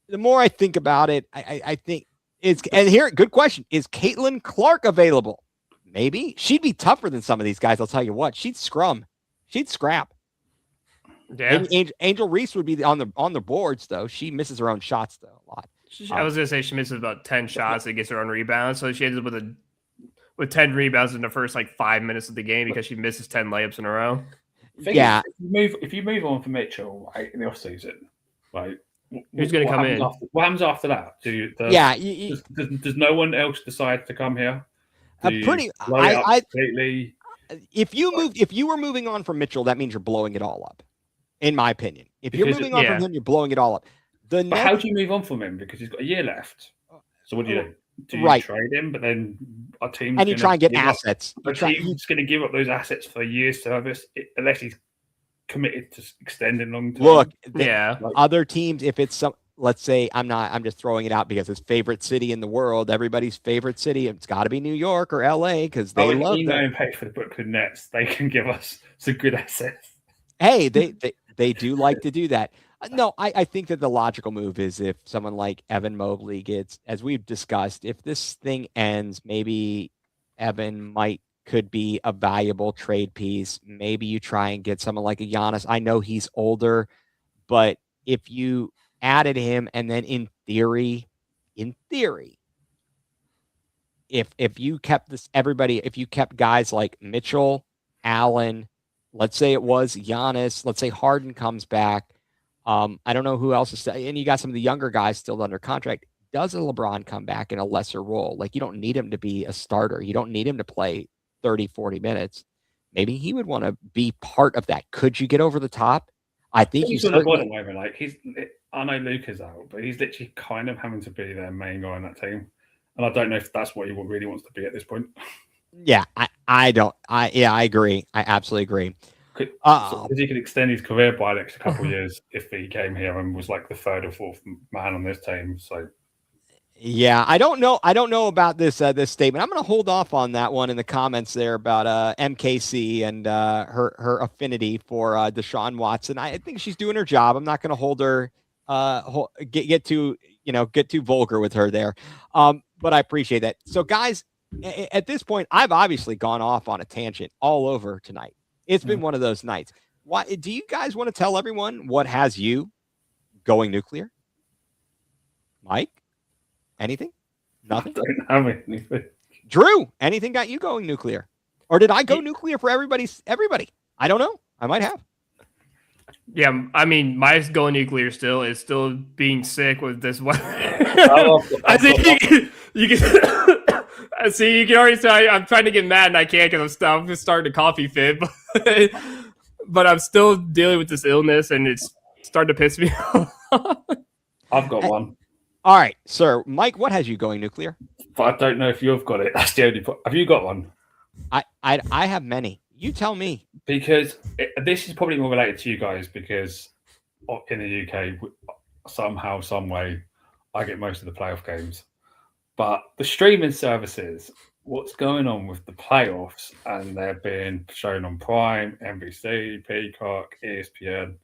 The more I think about it, I think good question. Is Caitlin Clark available? Maybe. She'd be tougher than some of these guys. I'll tell you what. She'd scrum. She'd scrap. Yeah. Angel Reese would be on the boards, though. She misses her own shots, though, a lot. I was going to say she misses about 10 shots and gets her own rebounds. So she ends up with 10 rebounds in the first 5 minutes of the game because she misses 10 layups in a row. Yeah. If you move on from Mitchell in the offseason, who's going to come in? What happens after that? Does no one else decide to come here? Completely. If you were moving on from Mitchell, that means you're blowing it all up. In my opinion, if you're moving on from him, you're blowing it all up. How do you move on from him? Because he's got a year left. So what do you do? Do you trade him? But then our team and you try and get assets. The team's going to give up those assets for a year's service unless he's committed to extending long term. Look, other teams, if it's let's say I'm just throwing it out because it's favorite city in the world, everybody's favorite city. It's got to be New York or LA because they love them. And pay for the Brooklyn Nets. They can give us some good assets. Hey, they do like to do that. No, I think that the logical move is if someone like Evan Mobley gets, as we've discussed, if this thing ends, maybe Evan could be a valuable trade piece. Maybe you try and get someone like a Giannis. I know he's older, but if you added him and then in theory, if you kept if you kept guys like Mitchell, Allen, let's say it was Giannis, let's say Harden comes back. I don't know who else is, and you got some of the younger guys still under contract. Does a LeBron come back in a lesser role? You don't need him to be a starter. You don't need him to play 30, 40 minutes. Maybe he would want to be part of that. Could you get over the top? I think he's on the bottom moment. I know Luka's out, but he's literally kind of having to be their main guy on that team. And I don't know if that's what he really wants to be at this point. Yeah, I agree. I absolutely agree. Because he could extend his career by the next couple of years if he came here and was the third or fourth man on this team. So, yeah, I don't know about this statement. I'm going to hold off on that one in the comments there about MKC and her affinity for Deshaun Watson. I think she's doing her job. I'm not going to hold her get too vulgar with her there, but I appreciate that. So, guys, at this point, I've obviously gone off on a tangent all over tonight. It's been one of those nights. Why do you guys want to tell everyone what has you going nuclear? Mike, anything? Nothing. I don't have anything. Drew, anything got you going nuclear? Or did I go nuclear for everybody? I don't know. I might have. Yeah, I mean, my going nuclear still is still being sick with this weather. I think you can I see. You can already say I'm trying to get mad and I can't because I'm just starting a coffee fit. But I'm still dealing with this illness and it's starting to piss me off. I've got one. All right, sir. Mike, what has you going nuclear? But I don't know if you've got it. That's the only point. Have you got one? I have many. You tell me. Because this is probably more related to you guys because in the UK, somehow, some way, I get most of the playoff games. But the streaming services, what's going on with the playoffs, and they're being shown on Prime, NBC, Peacock, ESPN.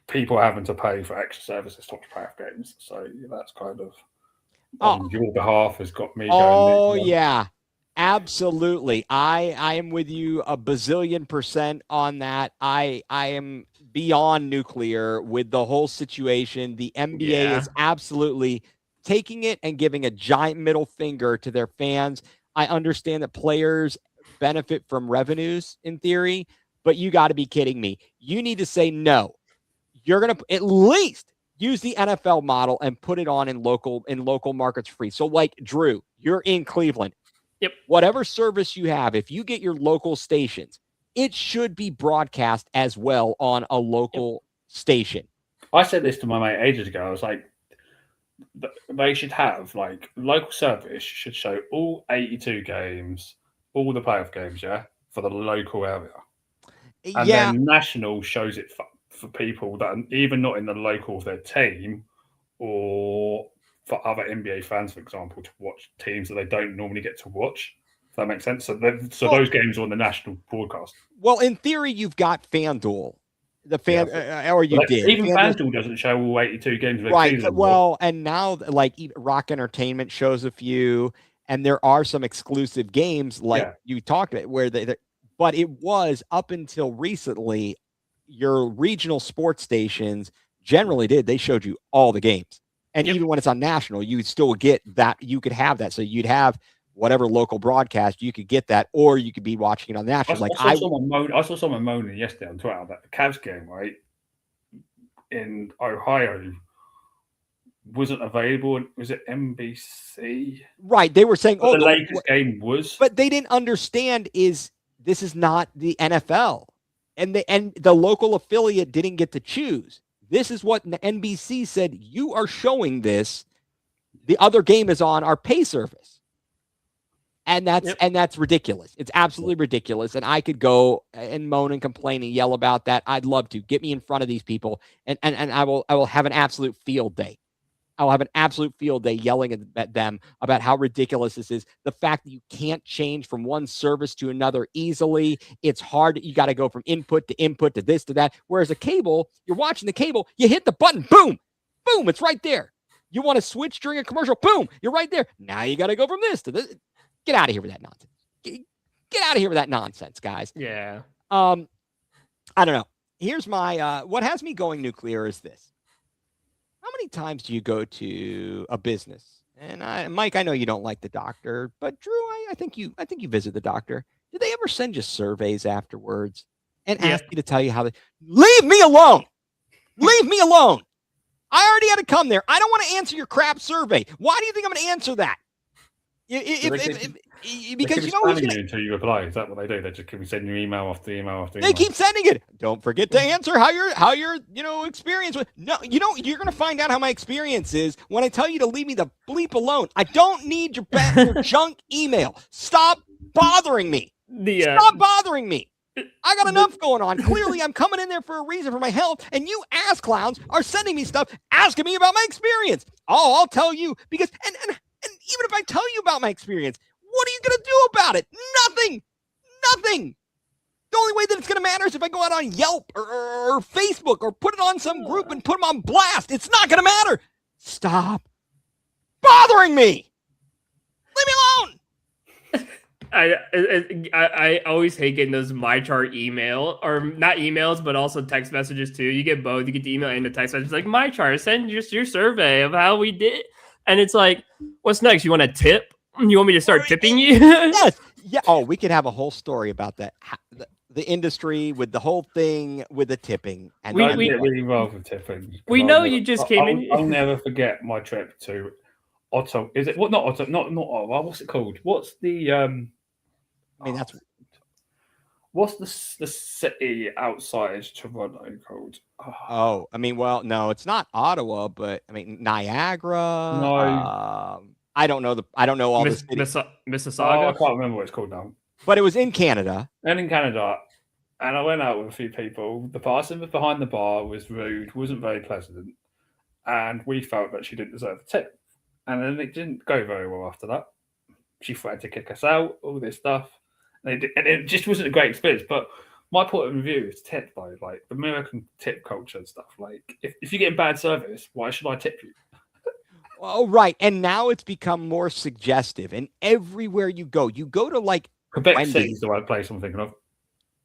People having to pay for extra services to watch playoff games. So that's kind of on your behalf has got me going. Oh, yeah. Absolutely. I am with you a bazillion % on that. I am beyond nuclear with the whole situation. The NBA is absolutely taking it and giving a giant middle finger to their fans. I understand that players benefit from revenues in theory, but you got to be kidding me. You need to say no. You're going to at least use the NFL model and put it on in local markets free. So like Drew, you're in Cleveland. Yep. Whatever service you have, if you get your local stations, it should be broadcast as well on a local station. I said this to my mate ages ago. I was like, they should have like local service should show all 82 games, all the playoff games, for the local area. And then national shows it for people that are even not in the local of their team or for other NBA fans, for example, to watch teams that they don't normally get to watch. If that makes sense. So those games are on the national broadcast. Well, in theory, you've got FanDuel. Or you did. Even FanDuel doesn't show all 82 games of the right. season. Well, and now like Rock Entertainment shows a few, and there are some exclusive games like you talked about where but it was up until recently, your regional sports stations generally did. They showed you all the games. And even when it's on national, you would still get that. You could have that. So you'd have whatever local broadcast, you could get that, or you could be watching it on national. I saw someone moaning yesterday on Twitter that the Cavs game, right, in Ohio wasn't available. Was it NBC? Right. They were saying, the latest game was. But they didn't understand this is not the NFL. And the local affiliate didn't get to choose. This is what NBC said. You are showing this. The other game is on our pay service. And that's ridiculous. It's absolutely ridiculous. And I could go and moan and complain and yell about that. I'd love to. Get me in front of these people. And I will have an absolute field day. I'll have an absolute field day yelling at them about how ridiculous this is. The fact that you can't change from one service to another easily. It's hard. You got to go from input to this to that. Whereas a cable, you're watching the cable, you hit the button, boom, boom, it's right there. You want to switch during a commercial, boom, you're right there. Now you got to go from this to this. Get out of here with that nonsense. Get out of here with that nonsense, guys. Yeah. I don't know. Here's my, what has me going nuclear is this. How many times do you go to a business? And Mike, I know you don't like the doctor, but Drew, I think you visit the doctor. Did they ever send you surveys afterwards and ask you to tell you how they leave me alone? Leave me alone. I already had to come there. I don't want to answer your crap survey. Why do you think I'm going to answer that? Because you know who's gonna... until you reply. Is that what they do? They just keep sending you email after email after email. They keep sending it. Don't forget to answer how your experience was. No, you're gonna find out how my experience is when I tell you to leave me the bleep alone. I don't need your junk email. Stop bothering me. Stop bothering me. I got enough going on. Clearly, I'm coming in there for a reason, for my health, and you ass clowns are sending me stuff asking me about my experience. Oh, I'll tell you because and even if I tell you about my experience, what are you going to do about it? Nothing. Nothing. The only way that it's going to matter is if I go out on Yelp or Facebook or put it on some group and put them on blast. It's not going to matter. Stop bothering me. Leave me alone. I always hate getting those MyChart email, or not emails, but also text messages too. You get both. You get the email and the text message. Like, MyChart, send just your survey of how we did. And it's like, what's next? You want a tip? You want me to start tipping you? Yes. Yeah. Oh, we could have a whole story about that. The industry with the whole thing with the tipping. And We- Don't we- get me involved with tipping. We know you just came in. I'll never forget my trip to Otto. Is it what? Not Otto. Not Ottawa. What's it called? What's the I mean, that's What's the city outside Toronto called? oh, I mean, well, no, it's not Ottawa, but I mean Niagara. No. I don't know all the cities, Mississauga. I can't remember what it's called now. but it was in Canada. And in Canada, and I went out with a few people. The person behind the bar was rude, wasn't very pleasant, and we felt that she didn't deserve a tip. And then it didn't go very well after that. She threatened to kick us out, all this stuff. And it just wasn't a great experience. But my point of view is tip, though. Like the American tip culture and stuff. Like, if you're getting bad service, why should I tip you? Oh, right. And now it's become more suggestive. And everywhere you go to like Quebec Wendy's. City is the right place I'm thinking of.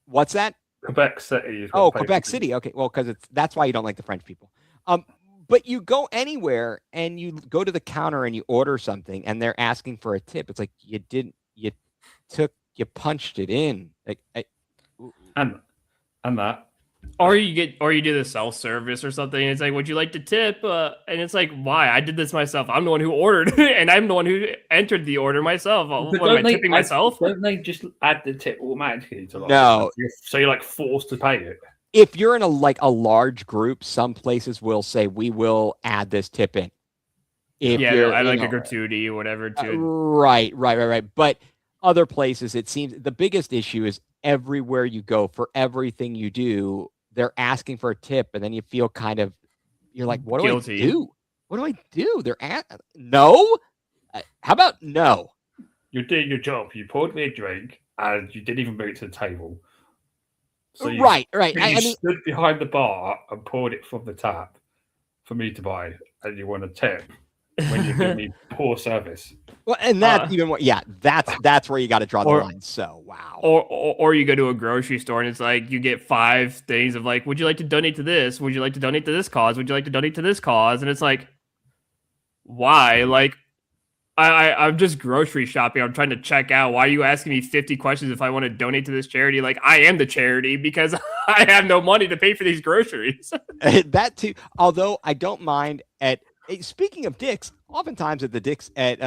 What's that? Quebec City. Is Oh, Quebec City. Okay. Well, because that's why you don't like the French people. But you go anywhere and you go to the counter and you order something and they're asking for a tip. It's like you punched it in. Like, And that. Or you do the self-service or something. And it's like, would you like to tip? And it's like, why? I did this myself. I'm the one who ordered, and I'm the one who entered the order myself. What am I tipping myself? Don't they just add the tip automatically to No. So you're like forced to pay it. if you're in a large group, some places will say we will add this tip in. If I like a gratuity or whatever too. Right. But other places, it seems the biggest issue is everywhere you go, for everything you do, they're asking for a tip, and then you feel you're like, what do Guilty. I do? What do I do? No. How about no? You're doing your job. You poured me a drink, and you didn't even bring it to the table. So Right. You stood behind the bar and poured it from the tap for me to buy, and you want a tip when you give me poor service. Well, and that's even more. Yeah, that's where you got to draw the line. So wow. Or you go to a grocery store and it's like you get 5 things of like, would you like to donate to this? Would you like to donate to this cause? Would you like to donate to this cause? And it's like, why? Like, I'm just grocery shopping. I'm trying to check out. Why are you asking me 50 questions if I want to donate to this charity? Like, I am the charity because I have no money to pay for these groceries. That too. Although I don't mind speaking of Dick's, oftentimes at the Dick's at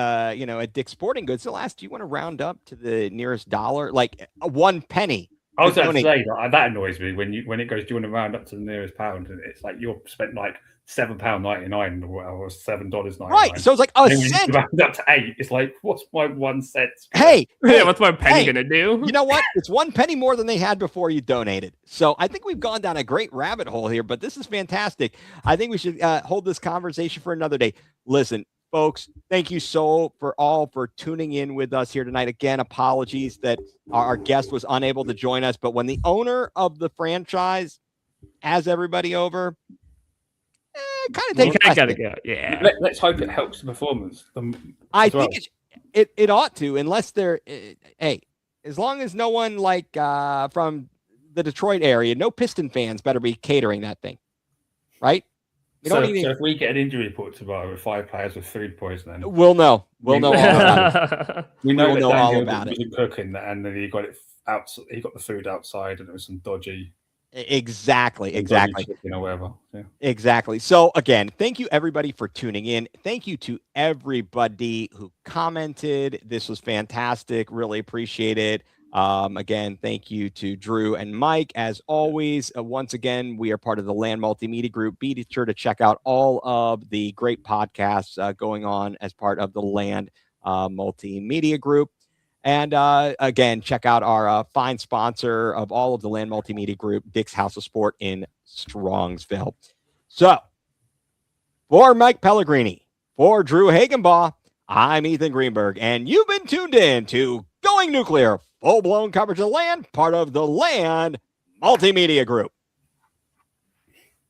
Dick's Sporting Goods, they'll ask, do you want to round up to the nearest dollar? Like 1 penny. I was going to say that annoys me when it goes, do you want to round up to the nearest pound? And it's like you're spent like £7.99 or $7.99. Right. So it's like a cent. Round up to 8. It's like, what's my 1 cent? Hey, what's my penny gonna do? You know what? It's 1 penny more than they had before you donated. So I think we've gone down a great rabbit hole here, but this is fantastic. I think we should hold this conversation for another day. Listen, folks, thank you for tuning in with us here tonight. Again, apologies that our guest was unable to join us, but when the owner of the franchise has everybody over, kind of takes. Gotta go. Yeah. Let's hope it helps the performance. I think it ought to, unless they're as long as no one from the Detroit area, no Piston fans better be catering that thing, right? So if we get an injury report tomorrow with 5 players with food poisoning, we'll know. We'll know all about it. We know all about it. Cooking, and then he got it out. He got the food outside, and it was some dodgy. Exactly. Chicken or whatever. Yeah. Exactly. So again, thank you everybody for tuning in. Thank you to everybody who commented. This was fantastic. Really appreciate it. Again, thank you to Drew and Mike. As always, once again, we are part of the Land Multimedia Group. Be sure to check out all of the great podcasts going on as part of the Land Multimedia Group. And again, check out our fine sponsor of all of the Land Multimedia Group, Dick's House of Sport in Strongsville. So, for Mike Pellegrini, for Drew Hagenbaugh, I'm Ethan Greenberg, and you've been tuned in to Going nuCLEar, full-blown coverage of the Land, part of the Land Multimedia Group.